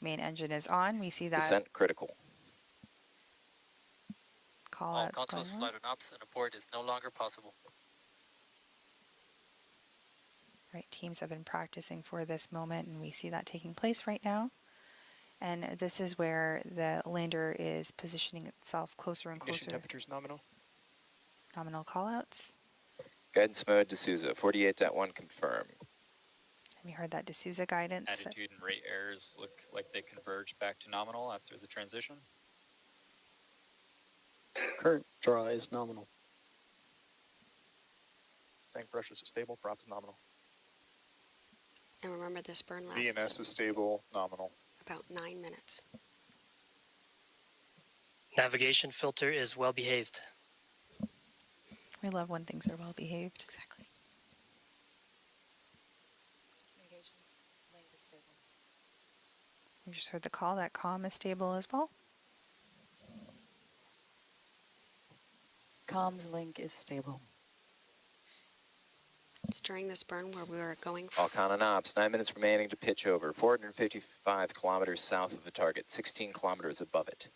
Main engine is on. We see that Descent critical. call All outs going consoles, on. flight on ops, and abort is no longer possible. Right, teams have been practicing for this moment, and we see that taking place right now. And this is where the lander is positioning itself closer and Ignition closer. temperature's nominal. Nominal callouts. Guidance mode, D'Souza, 48.1 confirm. And we heard that D'Souza guidance. Attitude and rate errors look like they converge back to nominal after the transition. Current draw is nominal. Tank pressure is stable. Prop is nominal. And remember, this burn lasts VNS is stable, nominal. about 9 minutes. Navigation filter is well behaved. We love when things are well behaved. Exactly. We just heard the call. That comm is stable as well. Comms link is stable. It's during this burn where we were going All con ops, 9 minutes remaining to pitch over. 455 kilometers south of the target, 16 kilometers above it.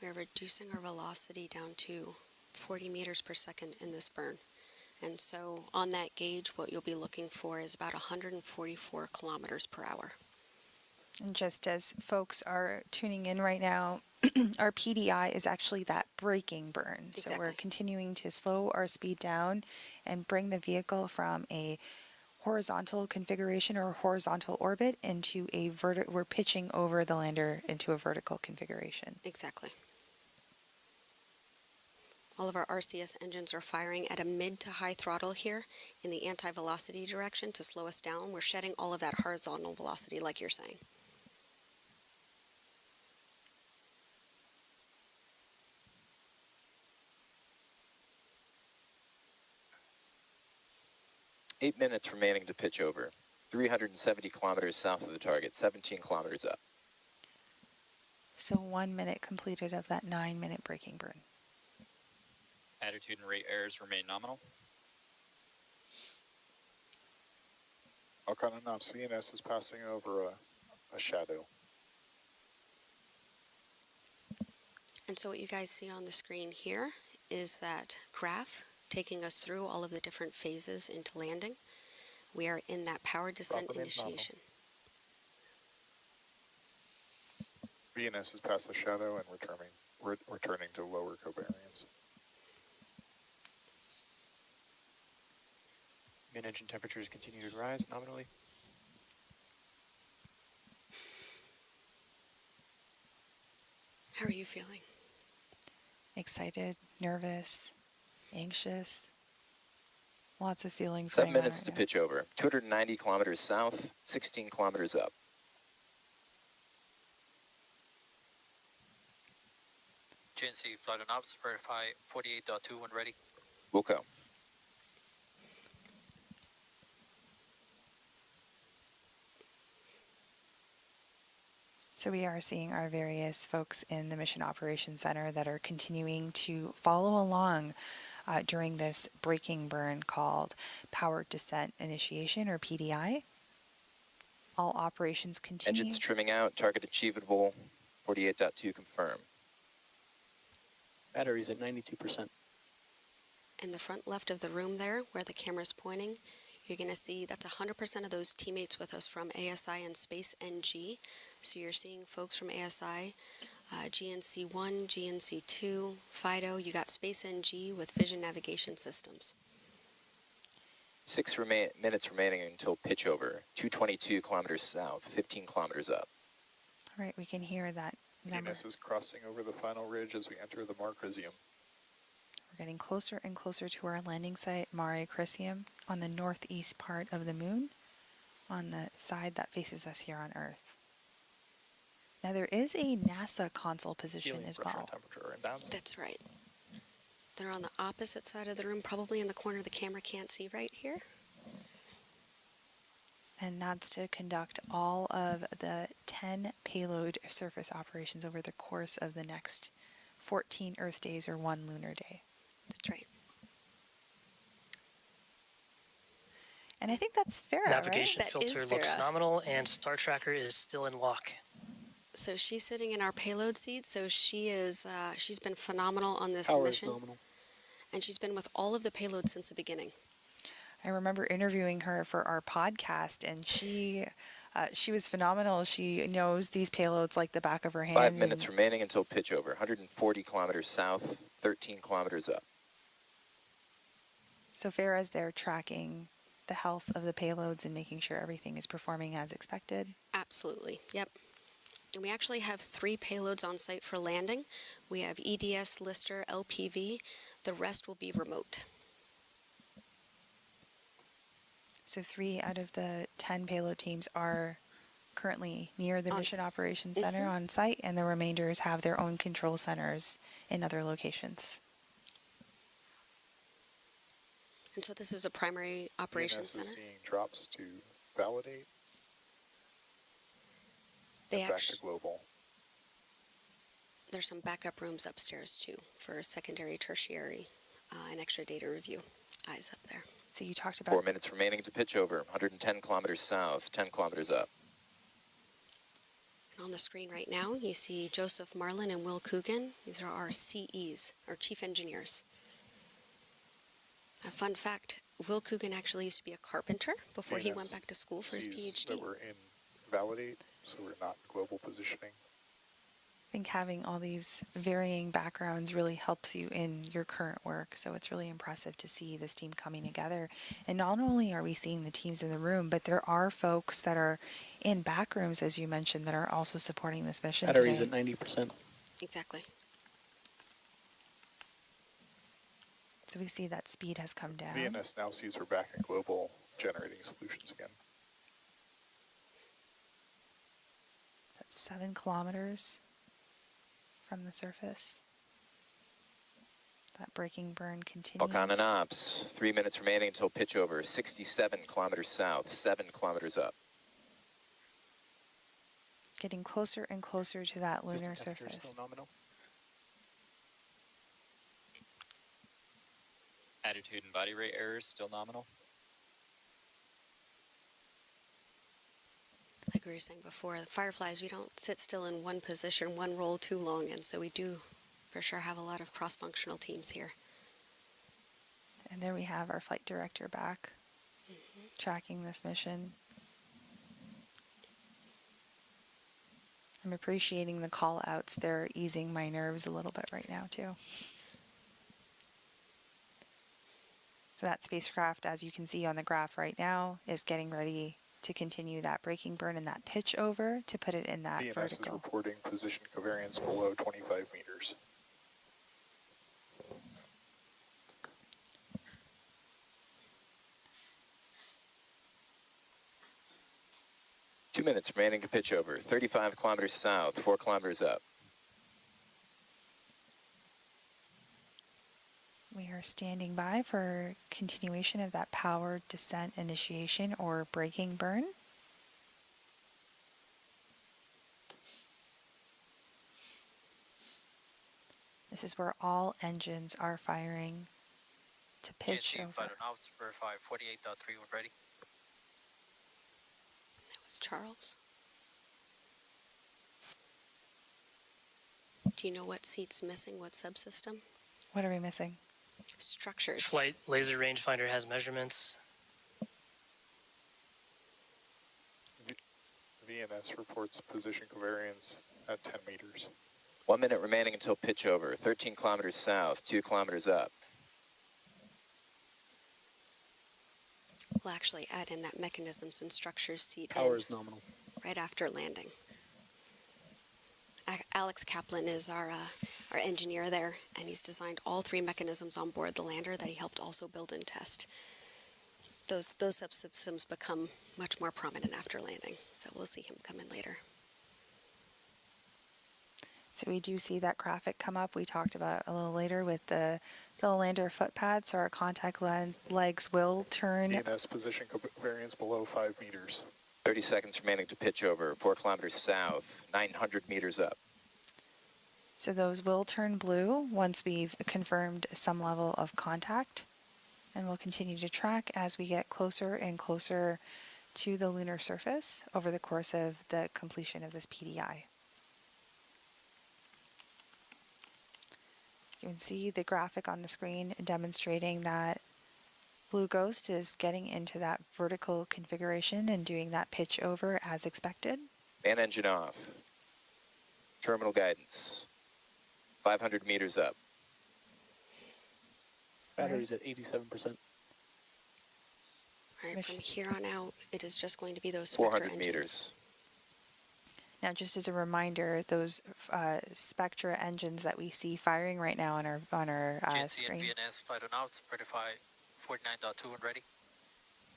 We're reducing our velocity down to 40 meters per second in this burn. And so on that gauge, what you'll be looking for is about 144 kilometers per hour. And just as folks are tuning in right now, our PDI is actually that braking burn. So we're continuing to slow our speed down and bring the vehicle from a horizontal configuration or horizontal orbit into a we're pitching over the lander into a vertical configuration. Exactly. All of our RCS engines are firing at a mid to high throttle here in the anti-velocity direction to slow us down. We're shedding all of that horizontal velocity like you're saying. Eight minutes remaining to pitch over. 370 kilometers south of the target, 17 kilometers up. So 1 minute completed of that 9-minute braking burn. Attitude and rate errors remain nominal. Alcon and ops, VNS is passing over a shadow. And so what you guys see on the screen here is that graph taking us through all of the different phases into landing. We are in that power descent initiation. VNS is past the shadow and returning to lower covariance. Main engine temperatures continue to rise nominally. How are you feeling? Excited, nervous, anxious. Lots of feelings. 7 going on minutes to right pitch over. 290 kilometers south, 16 kilometers up. GNC flight on ops, verify 48.2 when ready. Wilco. So we are seeing our various folks in the Mission Operations Center that are continuing to follow along during this braking burn called Power Descent Initiation, or PDI. All operations continue. Engines trimming out, target achievable, 48.2 confirm. Batteries at 92%. In the front left of the room there, where the camera's pointing, you're going to see that's 100% of those teammates with us from ASI and Space NG. So you're seeing folks from ASI, GNC1, GNC2, FIDO. You got Space NG with Vision Navigation Systems. 6 minutes remaining until pitch over. 222 kilometers south, 15 kilometers up. All right, we can hear that number. Venus is crossing over the final ridge as we enter the Mare Crisium. We're getting closer and closer to our landing site, Mare Crisium, on the northeast part of the moon, on the side that faces us here on Earth. Now there is a NASA console position as well. That's right. They're on the opposite side of the room, probably in the corner the camera can't see right here. And that's to conduct all of the 10 payload surface operations over the course of the next 14 Earth days or 1 lunar day. That's right. And I think that's Farah, Navigation right? That filter is looks Farah. nominal, and Star Tracker is still in lock. So she's sitting in our payload seat. So she is, she's been phenomenal on this Power mission. is nominal. And she's been with all of the payloads since the beginning. I remember interviewing her for our podcast, and she was phenomenal. She knows these payloads like the back of her hand. 5 minutes remaining until pitch over. 140 kilometers south, 13 kilometers up. So Farah's there tracking the health of the payloads and making sure everything is performing as expected. Absolutely. Yep. And we actually have 3 payloads on site for landing. We have EDS, Lister, LPV. The rest will be remote. So 3 out of the 10 payload teams are currently near the Mission Operations Center on site, and the remainders have their own control centers in other locations. And so this is a primary operations VNS is center. seeing drops to validate. They and back actually, to global. there's some backup rooms upstairs too for secondary, tertiary, and extra data review. Eyes up there. So you talked about 4 minutes remaining to pitch over. 110 kilometers south, 10 kilometers up. And on the screen right now, you see Joseph Marlin and Will Coogan. These are our CEs, our chief engineers. A fun fact, Will Coogan actually used to be a carpenter before he went back to school for his PhD. That we're in validate, so we're not global positioning. I think having all these varying backgrounds really helps you in your current work. So it's really impressive to see this team coming together. And not only are we seeing the teams in the room, but there are folks that are in back rooms, as you mentioned, that are also supporting this mission Batteries today. at 90%. Exactly. So we see that speed has come down. VNS now sees we're back in global generating solutions again. That's 7 kilometers from the surface. That braking burn continues. Falcon and Ops. 3 minutes remaining until pitch over. 67 kilometers south, 7 kilometers up. Getting closer and closer to that lunar System temperature surface. still nominal. Attitude and body rate errors still nominal. Like we were saying before, the Fireflies, we don't sit still in one position, one role too long, and so we do for sure have a lot of cross-functional teams here. And there we have our flight director back, tracking this mission. I'm appreciating the call outs. They're easing my nerves a little bit right now too. So that spacecraft, as you can see on the graph right now, is getting ready to continue that braking burn and that pitch over to put it in that VNS vertical. is reporting position covariance below 25 meters. Two minutes remaining to pitch over. 35 kilometers south, 4 kilometers up. We are standing by for continuation of that power descent initiation or braking burn. This is where all engines are firing to pitch GNC over. flight ops, verify 48.3 when ready. That was Charles. Do you know what seat's missing? What subsystem? What are we missing? Structures. Flight laser rangefinder has measurements. VNS reports position covariance at 10 meters. 1 minute remaining until pitch over. 13 kilometers south, 2 kilometers up. We'll actually add in that mechanisms and structures seat Power is nominal. right after landing. Alex Kaplan is our engineer there, and he's designed all 3 mechanisms on board the lander that he helped also build and test. Those subsystems become much more prominent after landing, so we'll see him come in later. So we do see that graphic come up we talked about a little later with the lander foot pads, so our contact legs will turn. VNS position covariance below 5 meters. 30 seconds remaining to pitch over. 4 kilometers south, 900 meters up. So those will turn blue once we've confirmed some level of contact. And we'll continue to track as we get closer and closer to the lunar surface over the course of the completion of this PDI. You can see the graphic on the screen demonstrating that Blue Ghost is getting into that vertical configuration and doing that pitch over as expected. Fan engine off. Terminal guidance. 500 meters up. Battery's at 87%. All right, from here on out, it is just going to be those Spectra 400 engines. meters. Now, just as a reminder, those Spectra engines that we see firing right now on our GNC screen, and VNS flight ops, verify 49.2 when ready.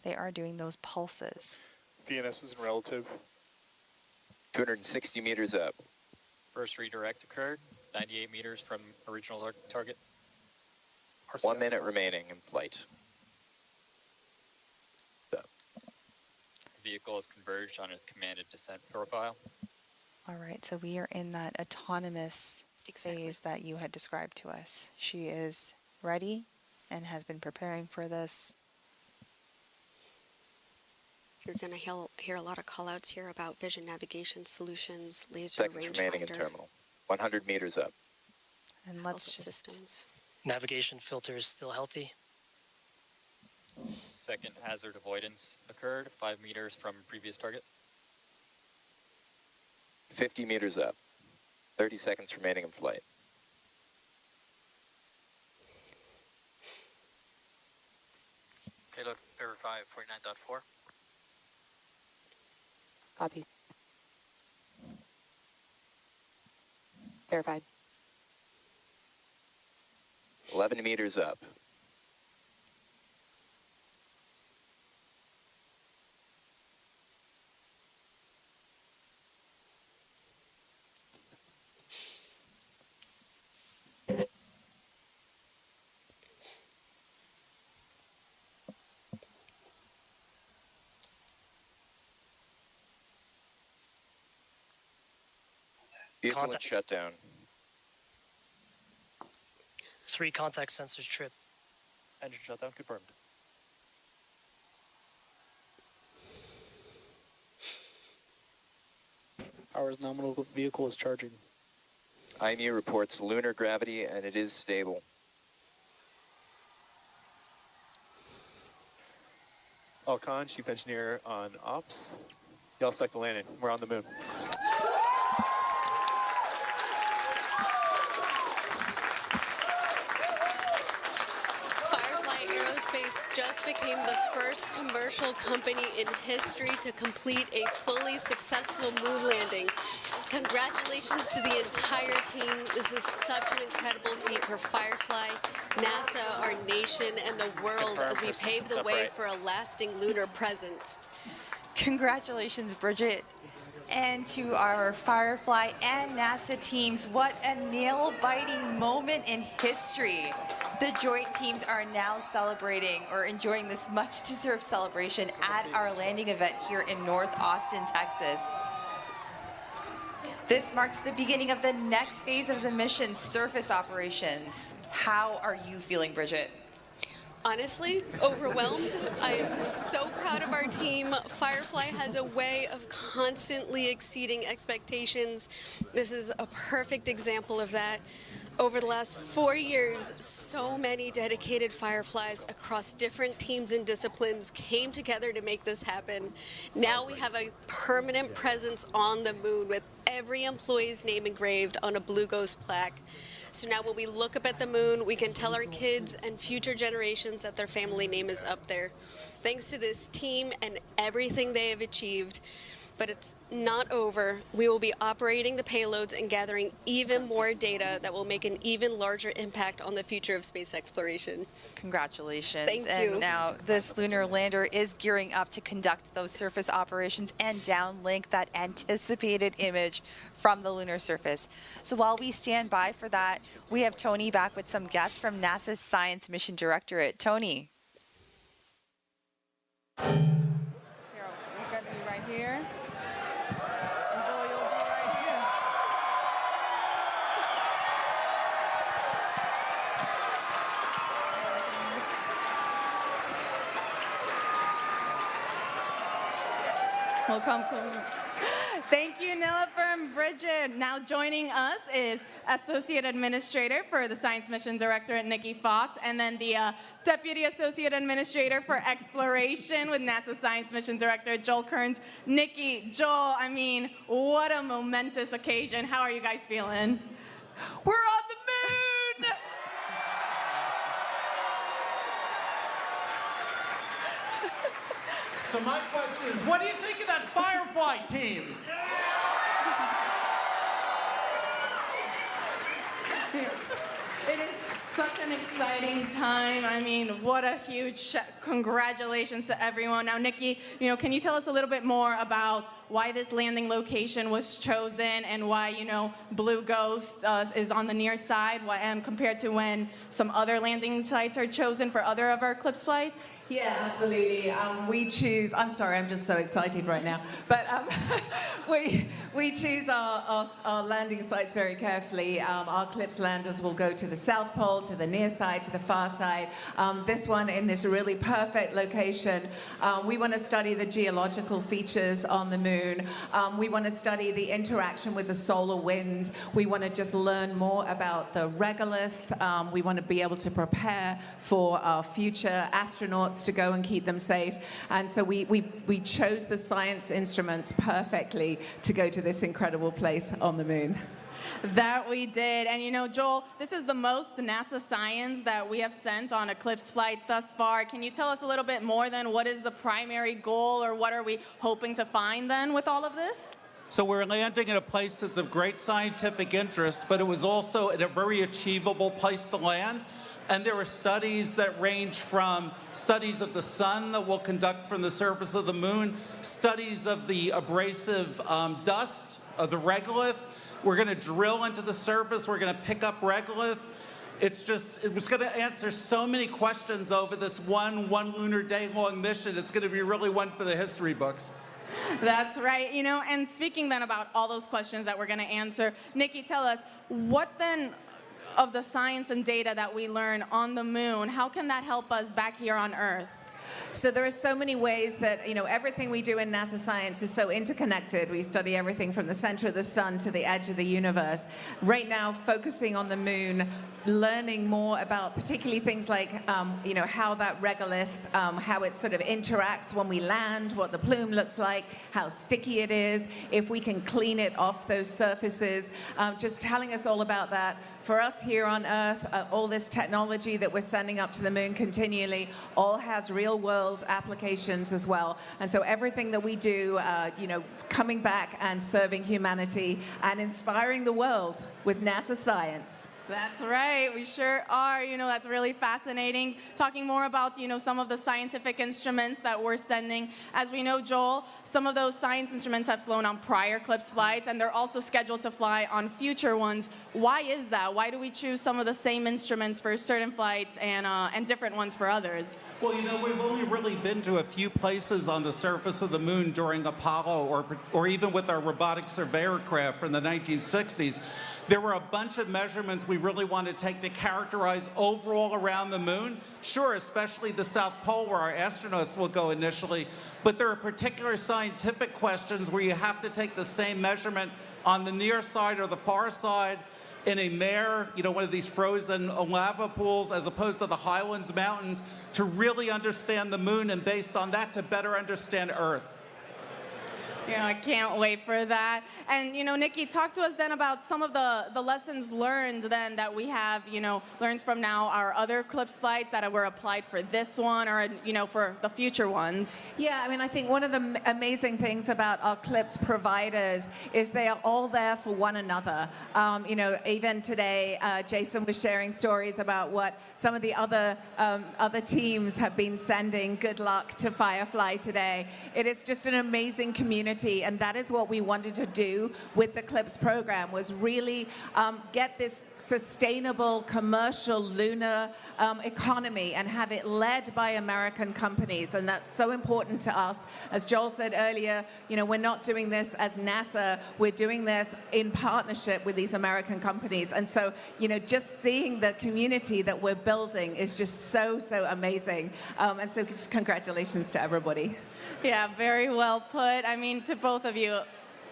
they are doing those pulses. VNS is in relative. 260 meters up. First redirect occurred, 98 meters from original target. 1 minute remaining in flight. The vehicle is converged on its commanded descent profile. All right, so we are in that autonomous phase that you had described to us. She is ready and has been preparing for this. You're going to hear a lot of call-outs here about vision navigation solutions, laser Seconds remaining in rangefinder, terminal. 100 meters up. And let's health just systems. Navigation filter is still healthy. Second hazard avoidance occurred, 5 meters from previous target. 50 meters up. 30 seconds remaining in flight. Payload verify 49.4. Copy. Verified. 11 meters up. Vehicle in shutdown. 3 contact sensors tripped. Engine shutdown confirmed. Power is nominal. Vehicle is charging. IMU reports lunar gravity and it is stable. Alcon, Chief Engineer on Ops. Y'all select the landing. We're on the moon. Firefly Aerospace just became the first commercial company in history to complete a fully successful moon landing. Congratulations to the entire team. This is such an incredible feat for Firefly, NASA, our nation, and the world as we pave the way for a lasting lunar presence. Congratulations, Bridget. And to our Firefly and NASA teams, what a nail-biting moment in history. The joint teams are now celebrating or enjoying this much-deserved celebration at our landing event here in North Austin, Texas. This marks the beginning of the next phase of the mission, surface operations. How are you feeling, Bridget? Honestly, overwhelmed. I am so proud of our team. Firefly has a way of constantly exceeding expectations. This is a perfect example of that. Over the last 4 years, so many dedicated Fireflies across different teams and disciplines came together to make this happen. Now we have a permanent presence on the moon with every employee's name engraved on a Blue Ghost plaque. So now when we look up at the moon, we can tell our kids and future generations that their family name is up there. Thanks to this team and everything they have achieved. But it's not over. We will be operating the payloads and gathering even more data that will make an even larger impact on the future of space exploration. Congratulations. Thank and you. Now this lunar lander is gearing up to conduct those surface operations and downlink that anticipated image from the lunar surface. So while we stand by for that, we have Tony back with some guests from NASA's Science Mission Directorate. Tony. Here, we're going to be right here. Well, come. Thank you, Nilofer and Bridget. Now joining us is Associate Administrator for the Science Mission Directorate, Nikki Fox, and then the Deputy Associate Administrator for Exploration with NASA Science Mission Director, Joel Kearns. Nikki, Joel, I mean, what a momentous occasion. How are you guys feeling? We're on the moon! So my question is, what do you think of that Firefly team? It is such an exciting time. I mean, what a huge congratulations to everyone. Now, Nikki, can you tell us a little bit more about why this landing location was chosen and why, Blue Ghost is on the near side compared to when some other landing sites are chosen for other of our Eclipse flights? Yeah, absolutely. We choose, I'm sorry, I'm just so excited right now, but we choose our landing sites very carefully. Our Eclipse landers will go to the South Pole, to the near side, to the far side. This one in this really perfect location. We want to study the geological features on the moon. We want to study the interaction with the solar wind. We want to just learn more about the regolith. We want to be able to prepare for our future astronauts to go and keep them safe. And so we chose the science instruments perfectly to go to this incredible place on the moon. That we did. And Joel, this is the most NASA science that we have sent on Eclipse flight thus far. Can you tell us a little bit more then? What is the primary goal, or what are we hoping to find then with all of this? So we're landing in a place that's of great scientific interest, but it was also a very achievable place to land. And there are studies that range from studies of the sun that we'll conduct from the surface of the moon, studies of the abrasive dust of the regolith. We're going to drill into the surface. We're going to pick up regolith. It was going to answer so many questions over this one lunar day long mission. It's going to be really one for the history books. That's right. And speaking then about all those questions that we're going to answer, Nikki, tell us, what then of the science and data that we learn on the moon, how can that help us back here on Earth? So there are so many ways that, everything we do in NASA science is so interconnected. We study everything from the center of the sun to the edge of the universe. Right now, focusing on the moon, learning more about particularly things like, how that regolith, how it sort of interacts when we land, what the plume looks like, how sticky it is, if we can clean it off those surfaces, just telling us all about that. For us here on Earth, all this technology that we're sending up to the moon continually all has real-world applications as well. And so everything that we do, coming back and serving humanity and inspiring the world with NASA science. That's right, we sure are. That's really fascinating. Talking more about, some of the scientific instruments that we're sending. As we know, Joel, some of those science instruments have flown on prior Eclipse flights, and they're also scheduled to fly on future ones. Why is that? Why do we choose some of the same instruments for certain flights and different ones for others? Well, you know, we've only really been to a few places on the surface of the moon during Apollo or even with our robotic surveyor craft from the 1960s. There were a bunch of measurements we really want to take to characterize overall around the moon. Sure, especially the South Pole where our astronauts will go initially, but there are particular scientific questions where you have to take the same measurement on the near side or the far side in a mare, you know, one of these frozen lava pools, as opposed to the Highlands Mountains, to really understand the moon, and based on that, to better understand Earth. Yeah, I can't wait for that. And, you know, Nikki, talk to us then about some of the lessons learned then that we have, you know, learned from now our other CLIP slides that were applied for this one or, you know, for the future ones. Yeah, I mean, I think one of the amazing things about our CLIPS providers is they are all there for one another. You know, even today, Jason was sharing stories about what some of the other teams have been sending. Good luck to Firefly today. It is just an amazing community. And that is what we wanted to do with the CLIPS program, was really get this sustainable commercial lunar economy and have it led by American companies. And that's so important to us. As Joel said earlier, you know, we're not doing this as NASA, we're doing this in partnership with these American companies. And so, you know, just seeing the community that we're building is just so, so amazing. And so just congratulations to everybody. Yeah, very well put. I mean, to both of you,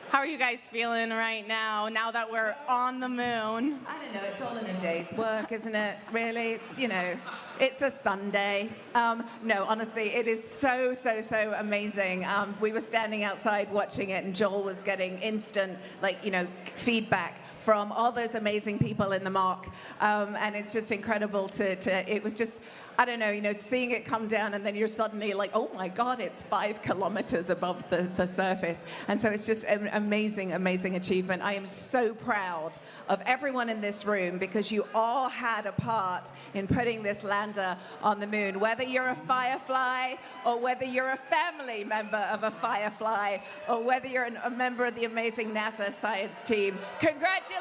how are you guys feeling right now that we're on the moon? I don't know, it's all in a day's work, isn't it? Really, it's, you know, it's a Sunday. No, honestly, it is so, so, so amazing. We were standing outside watching it, and Joel was getting instant, like, you know, feedback from all those amazing people in the mock. And it's just incredible it was just, I don't know, you know, seeing it come down and then you're suddenly like, oh my God, it's 5 kilometers above the surface. And so it's just an amazing, amazing achievement. I am so proud of everyone in this room because you all had a part in putting this lander on the moon. Whether you're a Firefly or whether you're a family member of a Firefly or whether you're a member of the amazing NASA science team, congratulations.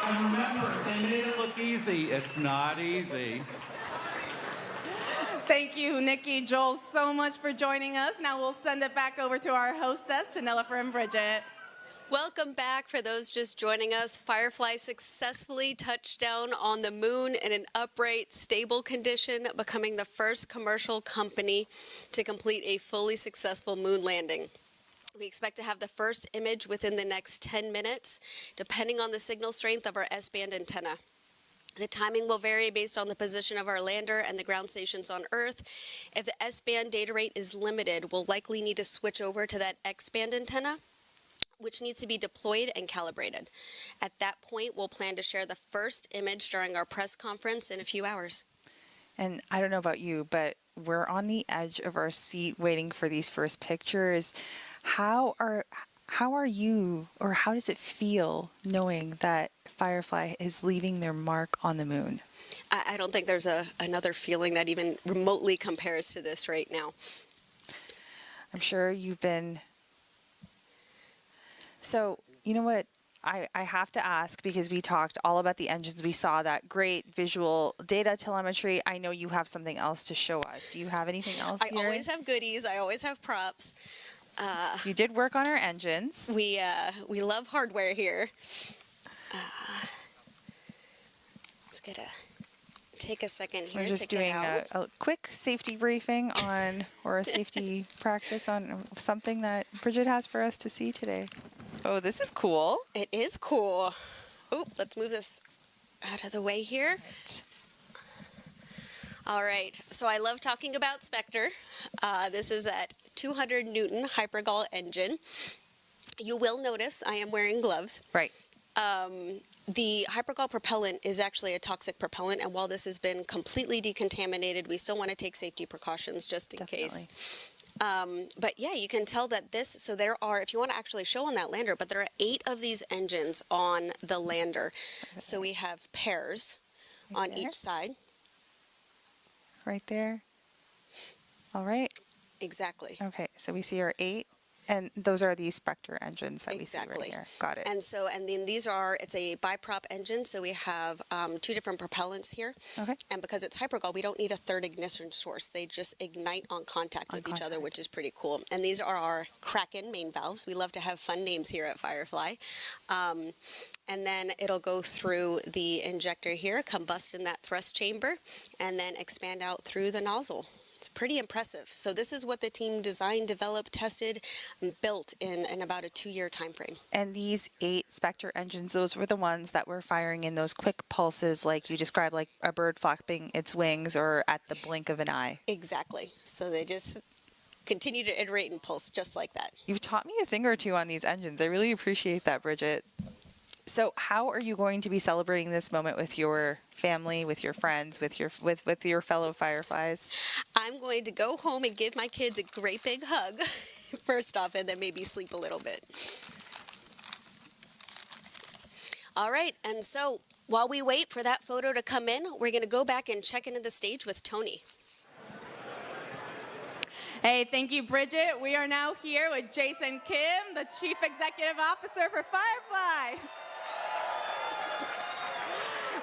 And remember, they made it look easy. It's not easy. Thank you, Nikki, Joel, so much for joining us. Now we'll send it back over to our hostess, to Nilofer and Bridget. Welcome back. For those just joining us, Firefly successfully touched down on the moon in an upright, stable condition, becoming the first commercial company to complete a fully successful moon landing. We expect to have the first image within the next 10 minutes, depending on the signal strength of our S-band antenna. The timing will vary based on the position of our lander and the ground stations on Earth. If the S-band data rate is limited, we'll likely need to switch over to that X-band antenna, which needs to be deployed and calibrated. At that point, we'll plan to share the first image during our press conference in a few hours. And I don't know about you, but we're on the edge of our seat waiting for these first pictures. How are you, or how does it feel knowing that Firefly is leaving their mark on the moon? I don't think there's another feeling that even remotely compares to this right now. I'm sure you've been... So, you know what? I have to ask, because we talked all about the engines. We saw that great visual data telemetry. I know you have something else to show us. Do you have anything else I always have goodies. I always have props. You did work on our engines. We love hardware here. Let's take a second here. We're just to doing get out. a quick safety briefing on, or a safety practice on something that Bridget has for us to see today. Oh, this is cool. It is cool. Oh, let's move this out of the way here. All right, so I love talking about Spectre. This is that 200 Newton Hypergol engine. You will notice I am wearing gloves. Right. The Hypergol propellant is actually a toxic propellant, and while this has been completely decontaminated, we still want to take safety precautions just in case. But yeah, you can tell that so there are, if you want to actually show on that lander, but there are 8 of these engines on the lander. Okay. So we have pairs on each side. Right there. All right. Exactly. Okay, so we see our 8. And those are the Spectre engines that we see right here. Got it. And so, and then these are, it's a biprop engine, so we have 2 different propellants here. Okay. And because it's hypergol, we don't need a third ignition source. They just ignite on contact with each other, which is pretty cool. And these are our Kraken main valves. We love to have fun names here at Firefly. And then it'll go through the injector here, combust in that thrust chamber, and then expand out through the nozzle. It's pretty impressive. So this is what the team designed, developed, tested, and built in about a 2-year time frame. And these 8 Spectre engines, those were the ones that were firing in those quick pulses like you described, like a bird flapping its wings or at the blink of an eye. Exactly. So they just continue to iterate and pulse just like that. You've taught me a thing or two on these engines. I really appreciate that, Bridget. So how are you going to be celebrating this moment with your family, with your friends, with your fellow Fireflies? I'm going to go home and give my kids a great big hug, first off, and then maybe sleep a little bit. All right, and so while we wait for that photo to come in, we're going to go back and check into the stage with Tony. Hey, thank you, Bridget. We are now here with Jason Kim, the Chief Executive Officer for Firefly.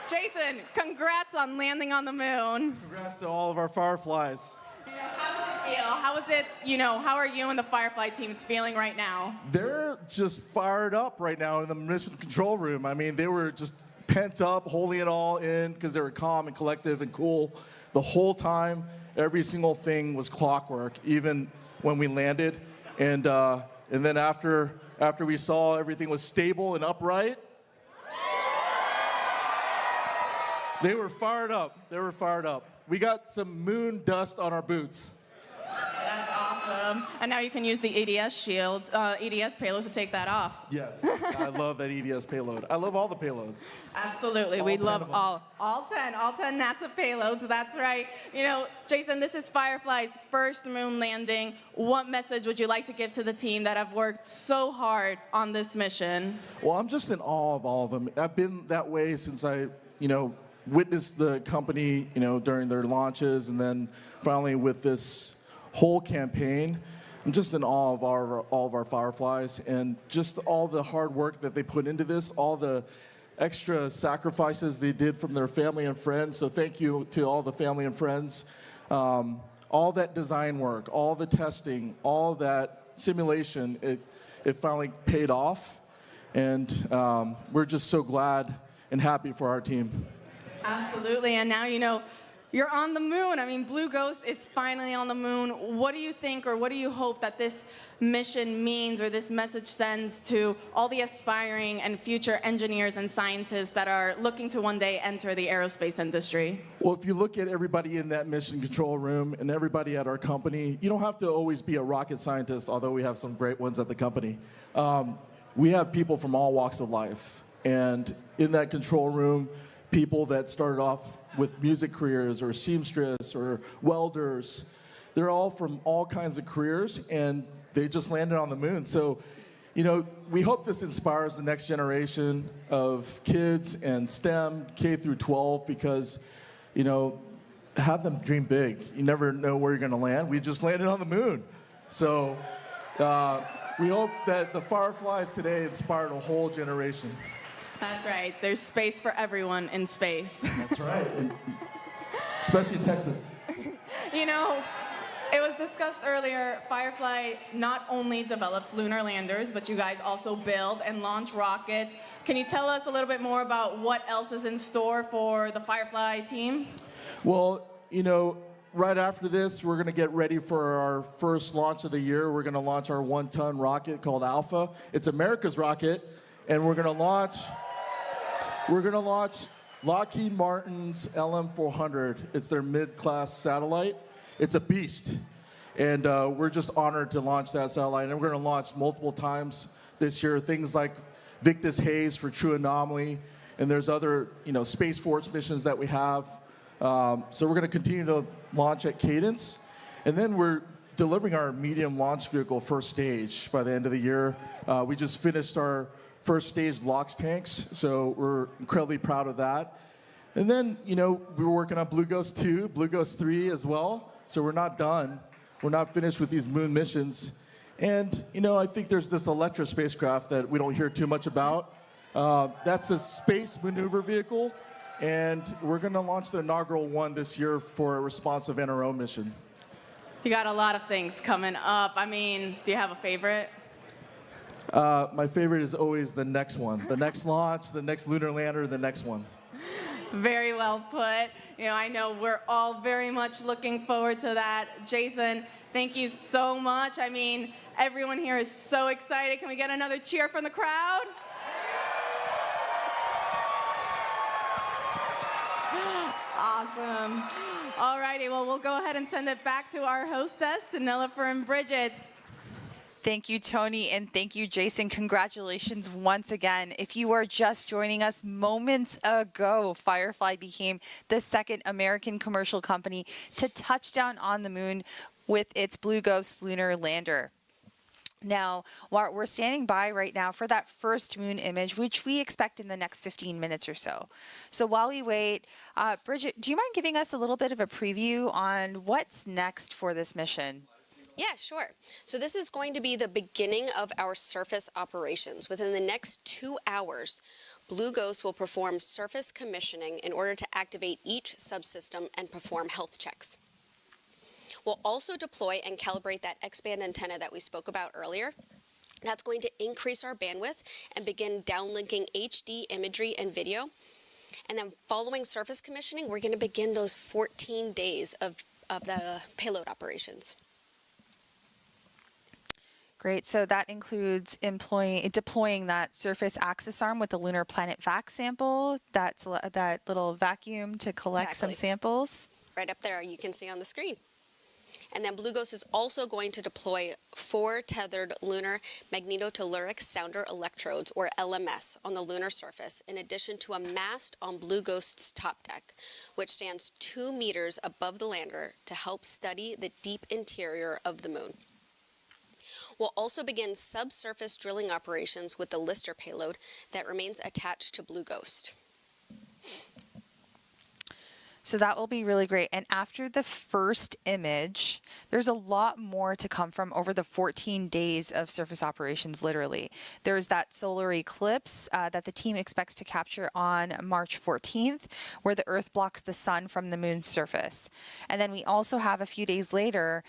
Jason, congrats on landing on the moon. Congrats to all of our Fireflies. How does it feel? How is it, how are you and the Firefly teams feeling right now? They're just fired up right now in the mission control room. I mean, they were just pent up, holding it all in because they were calm and collective and cool the whole time. Every single thing was clockwork, even when we landed. And then after we saw everything was stable and upright, they were fired up. They were fired up. We got some moon dust on our boots. That's awesome. And now you can use the EDS shield, EDS payload to take that off. Yes, I love that EDS payload. I love all the payloads. Absolutely, we love all 10 NASA payloads, that's right. Jason, this is Firefly's first moon landing. What message would you like to give to the team that have worked so hard on this mission? Well, I'm just in awe of all of them. I've been that way since I, witnessed the company, during their launches, and then finally with this whole campaign. I'm just in awe of all of our Fireflies and just all the hard work that they put into this, all the extra sacrifices they did from their family and friends. So thank you to all the family and friends. All that design work, all the testing, all that simulation, it finally paid off. And we're just so glad and happy for our team. Absolutely, and now you're on the moon. I mean, Blue Ghost is finally on the moon. What do you think, or what do you hope that this mission means, or this message sends to all the aspiring and future engineers and scientists that are looking to one day enter the aerospace industry? Well, if you look at everybody in that mission control room and everybody at our company, you don't have to always be a rocket scientist, although we have some great ones at the company. We have people from all walks of life, and in that control room, people that started off with music careers or seamstress or welders. They're all from all kinds of careers, and they just landed on the moon. So, we hope this inspires the next generation of kids and STEM, K through 12, because, have them dream big. You never know where you're going to land. We just landed on the moon. So we hope that the Fireflies today inspired a whole generation. That's right. There's space for everyone in space. That's right. Especially in Texas. It was discussed earlier, Firefly not only develops lunar landers, but you guys also build and launch rockets. Can you tell us a little bit more about what else is in store for the Firefly team? Well, right after this, we're going to get ready for our first launch of the year. We're going to launch our 1-ton rocket called Alpha. It's America's rocket, and we're going to launch Lockheed Martin's LM-400. It's their mid-class satellite. It's a beast, and we're just honored to launch that satellite. And we're going to launch multiple times this year, things like Victus Haze for True Anomaly, and there's other Space Force missions that we have. So we're going to continue to launch at cadence, and then we're delivering our medium launch vehicle first stage by the end of the year. We just finished our first stage LOX tanks, so we're incredibly proud of that. And then, we were working on Blue Ghost 2, Blue Ghost 3 as well, so we're not done. We're not finished with these moon missions. And, you know, I think there's this Electra spacecraft that we don't hear too much about. That's a space maneuver vehicle, and we're going to launch the inaugural one this year for a responsive NRO mission. You got a lot of things coming up. I mean, do you have a favorite? My favorite is always the next one. The next launch, the next lunar lander, the next one. Very well put. You know, I know we're all very much looking forward to that. Jason, thank you so much. I mean, everyone here is so excited. Can we get another cheer from the crowd? Awesome. All righty, well, we'll go ahead and send it back to our hostess, to Nilofer and Bridget. Thank you, Tony, and thank you, Jason. Congratulations once again. If you are just joining us moments ago, Firefly became the second American commercial company to touch down on the moon with its Blue Ghost lunar lander. Now, we're standing by right now for that first moon image, which we expect in the next 15 minutes or so. So while we wait, Bridget, do you mind giving us a little bit of a preview on what's next for this mission? Yeah, sure. So this is going to be the beginning of our surface operations. Within the next 2 hours, Blue Ghost will perform surface commissioning in order to activate each subsystem and perform health checks. We'll also deploy and calibrate that X-band antenna that we spoke about earlier. That's going to increase our bandwidth and begin downlinking HD imagery and video. And then following surface commissioning, we're going to begin those 14 days of the payload operations. Great. So that includes deploying that surface access arm with the lunar planet vac sample, that little vacuum to collect some samples. Right up there, you can see on the screen. And then Blue Ghost is also going to deploy 4 tethered lunar magnetotelluric sounder electrodes, or LMS, on the lunar surface, in addition to a mast on Blue Ghost's top deck, which stands 2 meters above the lander to help study the deep interior of the moon. We'll also begin subsurface drilling operations with the Lister payload that remains attached to Blue Ghost. So that will be really great. And after the first image, there's a lot more to come from over the 14 days of surface operations, literally. There's that solar eclipse that the team expects to capture on March 14th, where the Earth blocks the sun from the moon's surface. And then we also have a few days later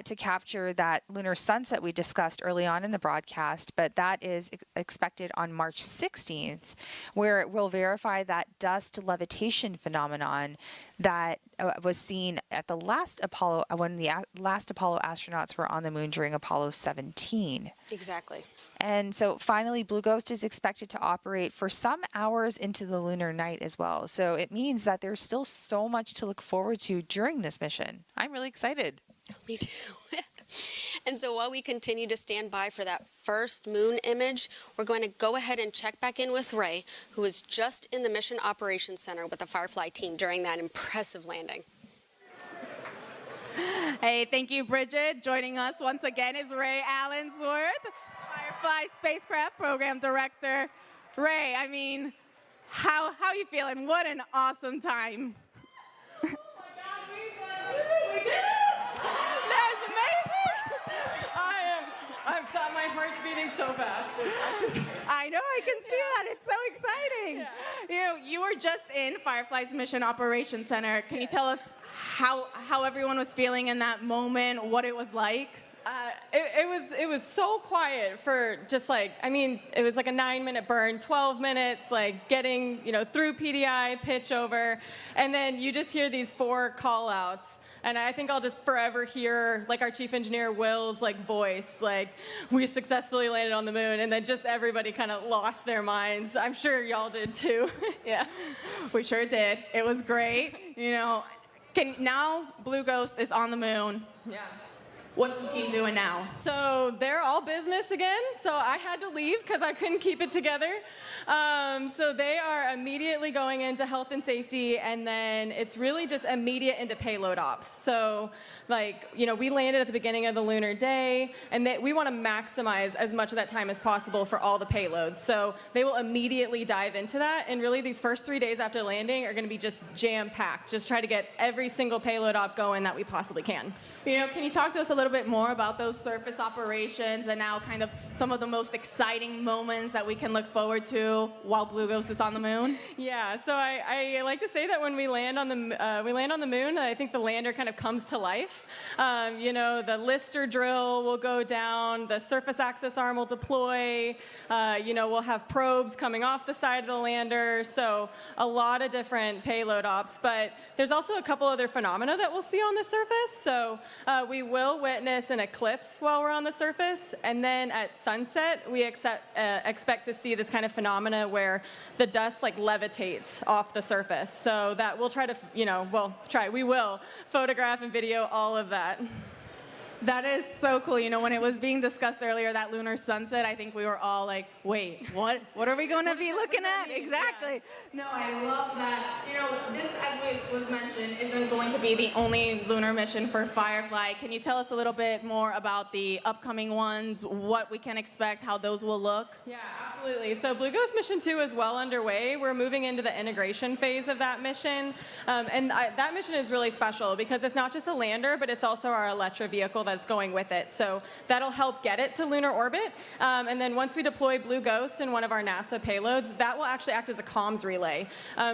to capture that lunar sunset we discussed early on in the broadcast, but that is expected on March 16th, where it will verify that dust levitation phenomenon that was seen at the last Apollo, when the last Apollo astronauts were on the moon during Apollo 17. Exactly. And so finally, Blue Ghost is expected to operate for some hours into the lunar night as well. So it means that there's still so much to look forward to during this mission. I'm really excited. Me too. And so while we continue to stand by for that first moon image, we're going to go ahead and check back in with Ray, who was just in the Mission Operations Center with the Firefly team during that impressive landing. Hey, thank you, Bridget. Joining us once again is Ray Allensworth, Firefly Spacecraft Program Director. Ray, I mean, how you feeling? What an awesome time. Oh my God, we did it! That's amazing! I'm sorry, my heart's beating so fast. I know, I can see that. It's so exciting. Yeah. You know, you were just in Firefly's Mission Operations Center. Can you tell us how everyone was feeling in that moment, what it was like? It was so quiet for just like, I mean, it was like a 9-minute burn, 12 minutes, like getting, through PDI, pitch over, and then you just hear these 4 call outs. And I think I'll just forever hear like our chief engineer Will's like voice, like we successfully landed on the moon, and then just everybody kind of lost their minds. I'm sure y'all did too. Yeah. We sure did. It was great. Now Blue Ghost is on the moon. Yeah. What's the team doing now? So they're all business again. So I had to leave because I couldn't keep it together. So they are immediately going into health and safety, and then it's really just immediate into payload ops. So we landed at the beginning of the lunar day, and we want to maximize as much of that time as possible for all the payloads. So they will immediately dive into that, and really these first 3 days after landing are going to be just jam-packed. Just try to get every single payload op going that we possibly can. Can you talk to us a little little bit more about those surface operations and now kind of some of the most exciting moments that we can look forward to while Blue Ghost is on the moon? Yeah, so I like to say that when we land on the moon, I think the lander kind of comes to life. You know, the Lister drill will go down, the surface access arm will deploy. You know, we'll have probes coming off the side of the lander. So a lot of different payload ops, but there's also a couple other phenomena that we'll see on the surface. So we will witness an eclipse while we're on the surface, and then at sunset, we expect to see this kind of phenomena where the dust like levitates off the surface. So that we'll try to, you know, we will photograph and video all of that. That is so cool. You know, when it was being discussed earlier, that lunar sunset, I think we were all like, wait, what? What are we going to be looking at? Exactly. Yeah. No, I love that. You know, this, as was mentioned, isn't going to be the only lunar mission for Firefly. Can you tell us a little bit more about the upcoming ones, what we can expect, how those will look? Yeah, absolutely. So Blue Ghost Mission 2 is well underway. We're moving into the integration phase of that mission. That mission is really special because it's not just a lander, but it's also our Electra vehicle that's going with it. So that'll help get it to lunar orbit. And then once we deploy Blue Ghost in one of our NASA payloads, that will actually act as a comms relay.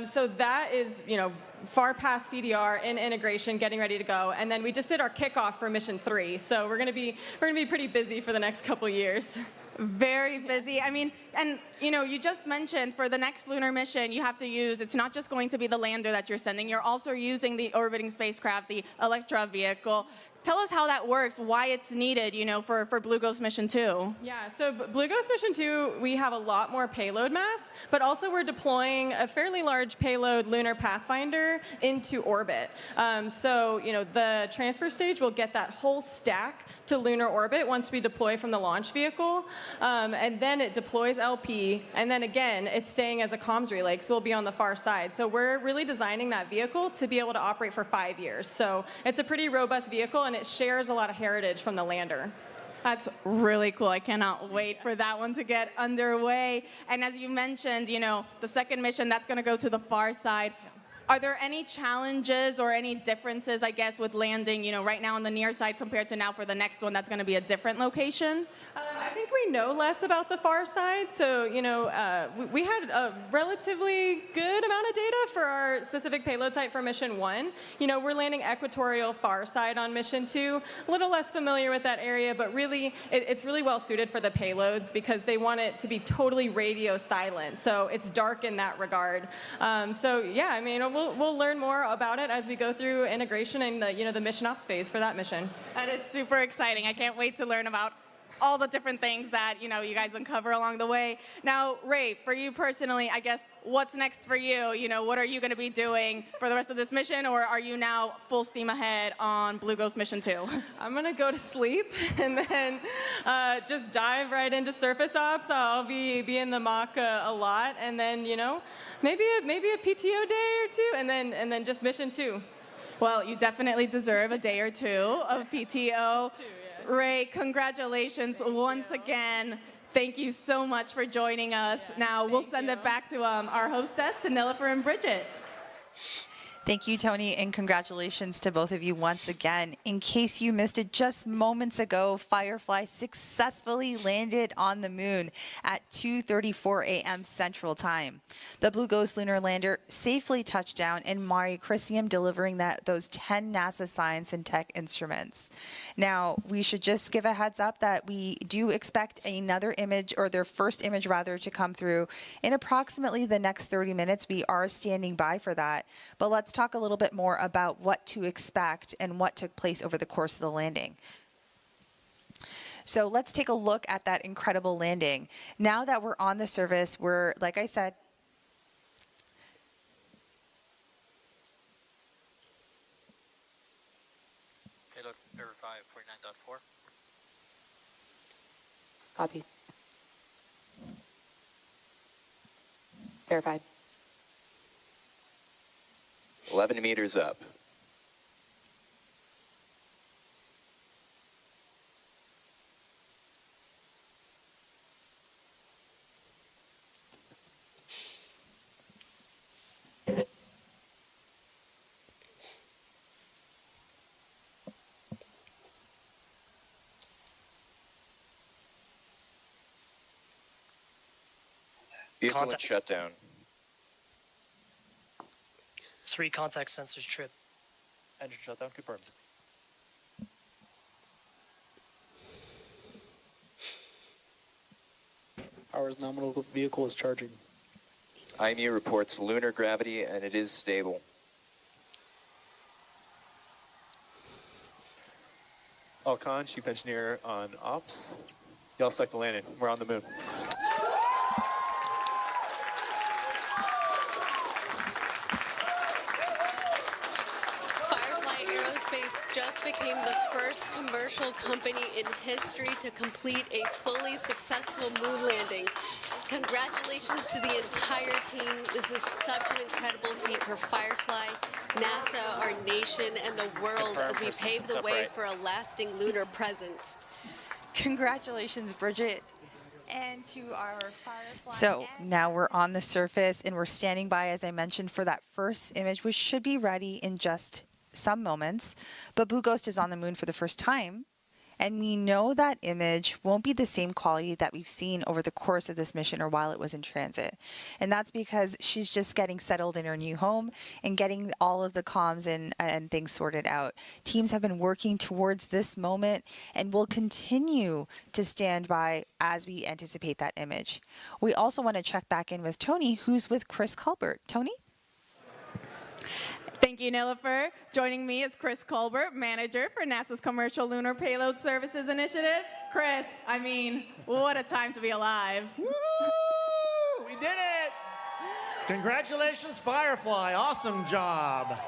So that is, you know, far past CDR in integration, getting ready to go. And then we just did our kickoff for mission 3. So we're gonna be pretty busy for the next couple years. Very busy. I mean, and you know, you just mentioned for the next lunar mission, you have to use, it's not just going to be the lander that you're sending, you're also using the orbiting spacecraft, the Electra vehicle. Tell us how that works, why it's needed, you know, for Blue Ghost Mission 2. Yeah, so Blue Ghost Mission 2, we have a lot more payload mass, but also we're deploying a fairly large payload lunar pathfinder into orbit. So, you know, the transfer stage will get that whole stack to lunar orbit once we deploy from the launch vehicle. And then it deploys LP, and then again, it's staying as a comms relay, so we'll be on the far side. So we're really designing that vehicle to be able to operate for 5 years. So it's a pretty robust vehicle, and it shares a lot of heritage from the lander. That's really cool. I cannot wait for that one to get underway. And as you mentioned, you know, the second mission, that's going to go to the far side. Are there any challenges or any differences, I guess, with landing, you know, right now on the near side compared to now for the next one that's going to be a different location? I think we know less about the far side. So, you know, we had a relatively good amount of data for our specific payload site for mission 1. You know, we're landing equatorial far side on mission 2. A little less familiar with that area, but really, it's really well suited for the payloads because they want it to be totally radio silent. So it's dark in that regard. So yeah, I mean, we'll learn more about it as we go through integration and the, you know, the mission ops phase for that mission. That is super exciting. I can't wait to learn about all the different things that, you know, you guys uncover along the way. Now, Ray, for you personally, I guess, what's next for you? You know, what are you going to be doing for the rest of this mission, or are you now full steam ahead on Blue Ghost Mission 2? I'm going to go to sleep and then just dive right into surface ops. I'll be in the mock a lot, and then, you know, maybe a PTO day or two, and then just mission 2. Well, you definitely deserve a day or two of PTO. Ray, congratulations once again. Thank you so much for joining us. Now, we'll send it back to our hostess, to Nilifer and Bridget. Thank you, Tony, and congratulations to both of you once again. In case you missed it just moments ago, Firefly successfully landed on the moon at 2:34 a.m. Central Time. The Blue Ghost lunar lander safely touched down in Mare Crisium, delivering those 10 NASA science and tech instruments. Now, we should just give a heads up that we do expect another image, or their first image rather, to come through in approximately the next 30 minutes. We are standing by for that, but let's talk a little bit more about what to expect and what took place over the course of the landing. So let's take a look at that incredible landing. Now that we're on the surface, we're, like I said, Payload verify 49.4. Copy. Verified. 11 meters up. Vehicle and shutdown. 3 contact sensors tripped. Engine shutdown confirmed. Power's nominal vehicle is charging. IMU reports lunar gravity and it is stable. Alcon, Chief Engineer on Ops. Y'all select the landing. We're on the moon. Firefly Aerospace just became the first commercial company in history to complete a fully successful moon landing. Congratulations to the entire team. This is such an incredible feat for Firefly, NASA, our nation, and the world as we pave the way for a lasting lunar presence. Congratulations, Bridget. And to our Firefly. So now we're on the surface and we're standing by, as I mentioned, for that first image, which should be ready in just some moments. But Blue Ghost is on the moon for the first time. And we know that image won't be the same quality that we've seen over the course of this mission or while it was in transit. And that's because she's just getting settled in her new home and getting all of the comms and things sorted out. Teams have been working towards this moment and will continue to stand by as we anticipate that image. We also want to check back in with Tony, who's with Chris Colbert. Tony? Thank you, Nilofer. Joining me is Chris Colbert, manager for NASA's Commercial Lunar Payload Services Initiative. Chris, I mean, what a time to be alive. Woo! We did it! Congratulations, Firefly. Awesome job.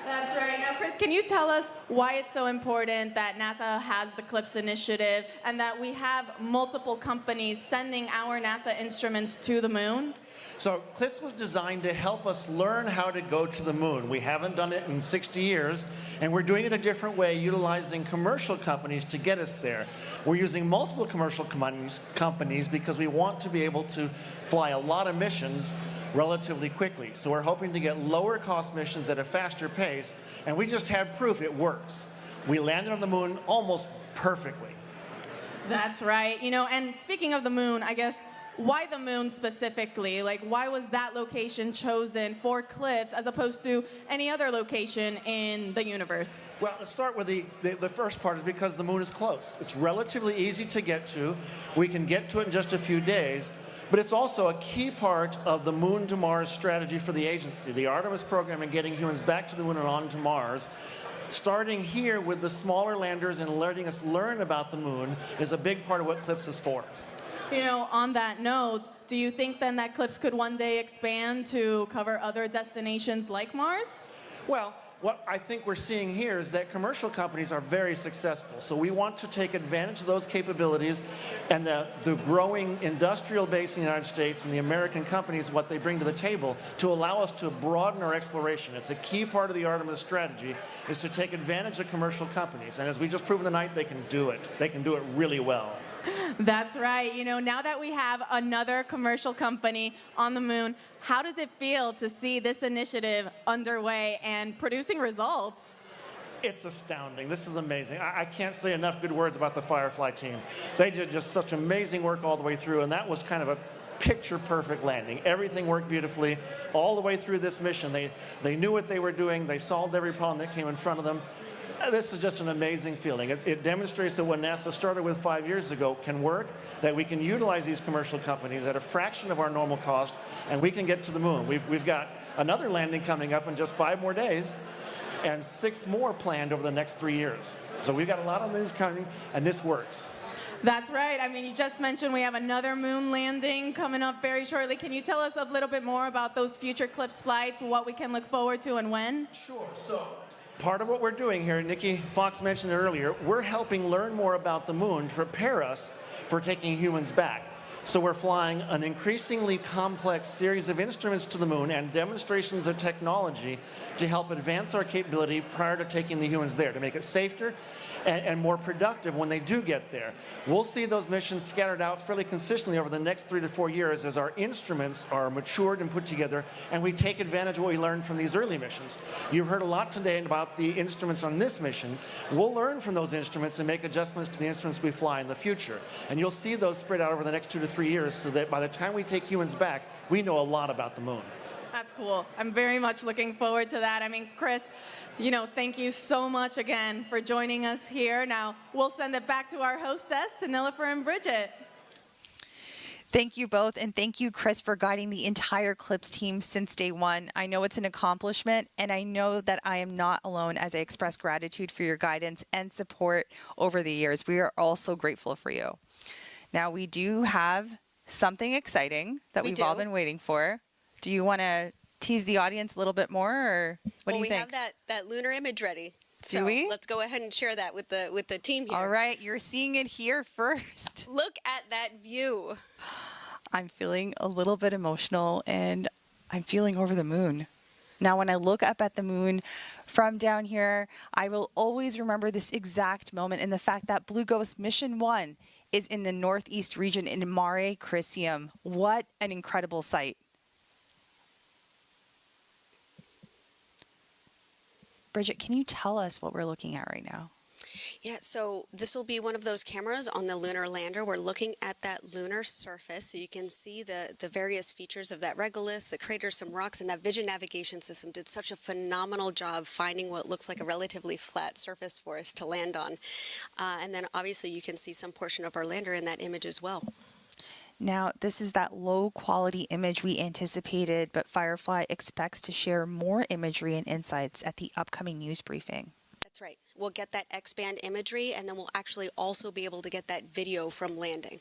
That's right. Now, Chris, can you tell us why it's so important that NASA has the CLIPS initiative and that we have multiple companies sending our NASA instruments to the moon? So CLIPS was designed to help us learn how to go to the moon. We haven't done it in 60 years, and we're doing it a different way, utilizing commercial companies to get us there. We're using multiple commercial companies because we want to be able to fly a lot of missions relatively quickly. So we're hoping to get lower cost missions at a faster pace, and we just have proof it works. We landed on the moon almost perfectly. That's right. You know, and speaking of the moon, I guess, why the moon specifically? Like, why was that location chosen for CLIPS as opposed to any other location in the universe? Well, let's start with the first part is because the moon is close. It's relatively easy to get to. We can get to it in just a few days. But it's also a key part of the Moon to Mars strategy for the agency, the Artemis program and getting humans back to the moon and on to Mars. Starting here with the smaller landers and letting us learn about the moon is a big part of what CLIPS is for. You know, on that note, do you think then that CLIPS could one day expand to cover other destinations like Mars? Well, what I think we're seeing here is that commercial companies are very successful. So we want to take advantage of those capabilities and the growing industrial base in the United States and the American companies, what they bring to the table to allow us to broaden our exploration. It's a key part of the Artemis strategy is to take advantage of commercial companies. And as we just proved tonight, they can do it. They can do it really well. That's right. You know, now that we have another commercial company on the moon, how does it feel to see this initiative underway and producing results? It's astounding. This is amazing. I can't say enough good words about the Firefly team. They did just such amazing work all the way through, and that was kind of a picture-perfect landing. Everything worked beautifully all the way through this mission. They knew what they were doing. They solved every problem that came in front of them. This is just an amazing feeling. It demonstrates that what NASA started with 5 years ago can work, that we can utilize these commercial companies at a fraction of our normal cost, and we can get to the moon. We've got another landing coming up in just 5 more days, and 6 more planned over the next 3 years. So we've got a lot of things coming, and this works. That's right. I mean, you just mentioned we have another moon landing coming up very shortly. Can you tell us a little bit more about those future CLIPS flights, what we can look forward to and when? Sure. So part of what we're doing here, Nikki Fox mentioned it earlier, we're helping learn more about the moon to prepare us for taking humans back. So we're flying an increasingly complex series of instruments to the moon and demonstrations of technology to help advance our capability prior to taking the humans there, to make it safer and more productive when they do get there. We'll see those missions scattered out fairly consistently over the next 3 to 4 years as our instruments are matured and put together, and we take advantage of what we learned from these early missions. You've heard a lot today about the instruments on this mission. We'll learn from those instruments and make adjustments to the instruments we fly in the future. And you'll see those spread out over the next 2 to 3 years so that by the time we take humans back, we know a lot about the moon. That's cool. I'm very much looking forward to that. I mean, Chris, thank you so much again for joining us here. Now, we'll send it back to our hostess, to Nilofer and Bridget. Thank you both, and thank you, Chris, for guiding the entire CLIPS team since day one. I know it's an accomplishment, and I know that I am not alone as I express gratitude for your guidance and support over the years. We are all so grateful for you. Now, we do have something exciting that we've all been waiting for. Do you want to tease the audience a little bit more, or what do you think? Well, we have that lunar image ready. Do we? Let's go ahead and share that with the team here. All right, you're seeing it here first. Look at that view. I'm feeling a little bit emotional, and I'm feeling over the moon. Now, when I look up at the moon from down here, I will always remember this exact moment and the fact that Blue Ghost Mission 1 is in the northeast region in Mare Crisium. What an incredible sight. Bridget, can you tell us what we're looking at right now? Yeah, so this will be one of those cameras on the lunar lander. We're looking at that lunar surface, so you can see the various features of that regolith, the crater, some rocks, and that Vision navigation system did such a phenomenal job finding what looks like a relatively flat surface for us to land on. And then obviously you can see some portion of our lander in that image as well. Now, this is that low quality image we anticipated, but Firefly expects to share more imagery and insights at the upcoming news briefing. That's right. We'll get that X-band imagery, and then we'll actually also be able to get that video from landing.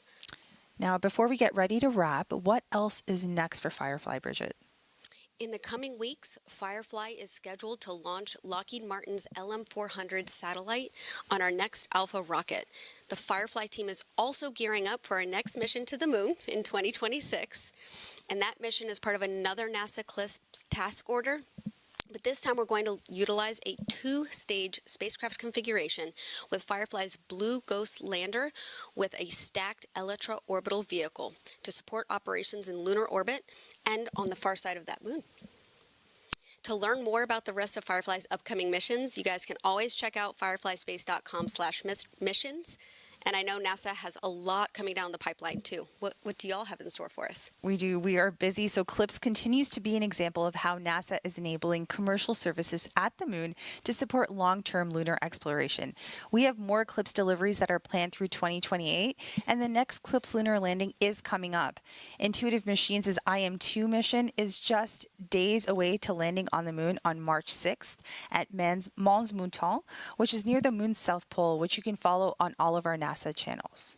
Now, before we get ready to wrap, what else is next for Firefly, Bridget? In the coming weeks, Firefly is scheduled to launch Lockheed Martin's LM-400 satellite on our next Alpha rocket. The Firefly team is also gearing up for our next mission to the moon in 2026. And that mission is part of another NASA CLIPS task order. But this time we're going to utilize a 2-stage spacecraft configuration with Firefly's Blue Ghost lander with a stacked Elytra orbital vehicle to support operations in lunar orbit and on the far side of that moon. To learn more about the rest of Firefly's upcoming missions, you guys can always check out fireflyspace.com/missions. And I know NASA has a lot coming down the pipeline too. What do y'all have in store for us? We do. We are busy. So CLIPS continues to be an example of how NASA is enabling commercial services at the moon to support long-term lunar exploration. We have more CLIPS deliveries that are planned through 2028, and the next CLIPS lunar landing is coming up. Intuitive Machines' IM-2 mission is just days away to landing on the moon on March 6th at Mons Mouton, which is near the moon's south pole, which you can follow on all of our NASA channels.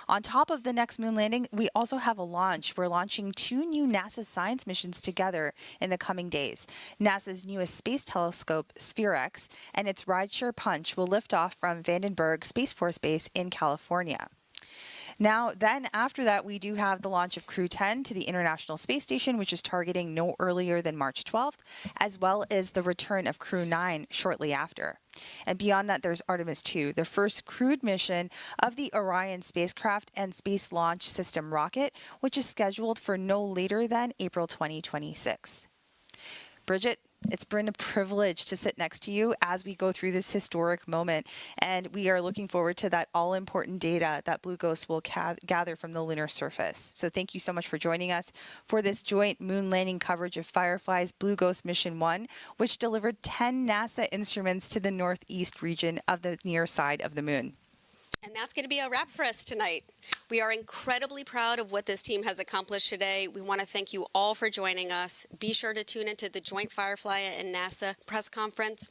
On top of the next moon landing, we also have a launch. We're launching 2 new NASA science missions together in the coming days. NASA's newest space telescope, SphereX, and its rideshare Punch will lift off from Vandenberg Space Force Base in California. Now, then after that, we do have the launch of Crew 10 to the International Space Station, which is targeting no earlier than March 12th, as well as the return of Crew 9 shortly after. And beyond that, there's Artemis 2, the first crewed mission of the Orion spacecraft and Space Launch System rocket, which is scheduled for no later than April 2026. Bridget, it's been a privilege to sit next to you as we go through this historic moment, and we are looking forward to that all-important data that Blue Ghost will gather from the lunar surface. So thank you so much for joining us for this joint moon landing coverage of Firefly's Blue Ghost Mission 1, which delivered 10 NASA instruments to the northeast region of the near side of the moon. And that's going to be a wrap for us tonight. We are incredibly proud of what this team has accomplished today. We want to thank you all for joining us. Be sure to tune into the joint Firefly and NASA press conference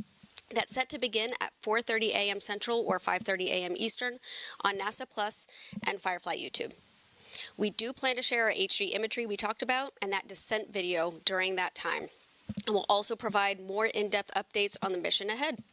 that's set to begin at 4:30 a.m. Central or 5:30 a.m. Eastern on NASA Plus and Firefly YouTube. We do plan to share our HD imagery we talked about and that descent video during that time. And we'll also provide more in-depth updates on the mission ahead.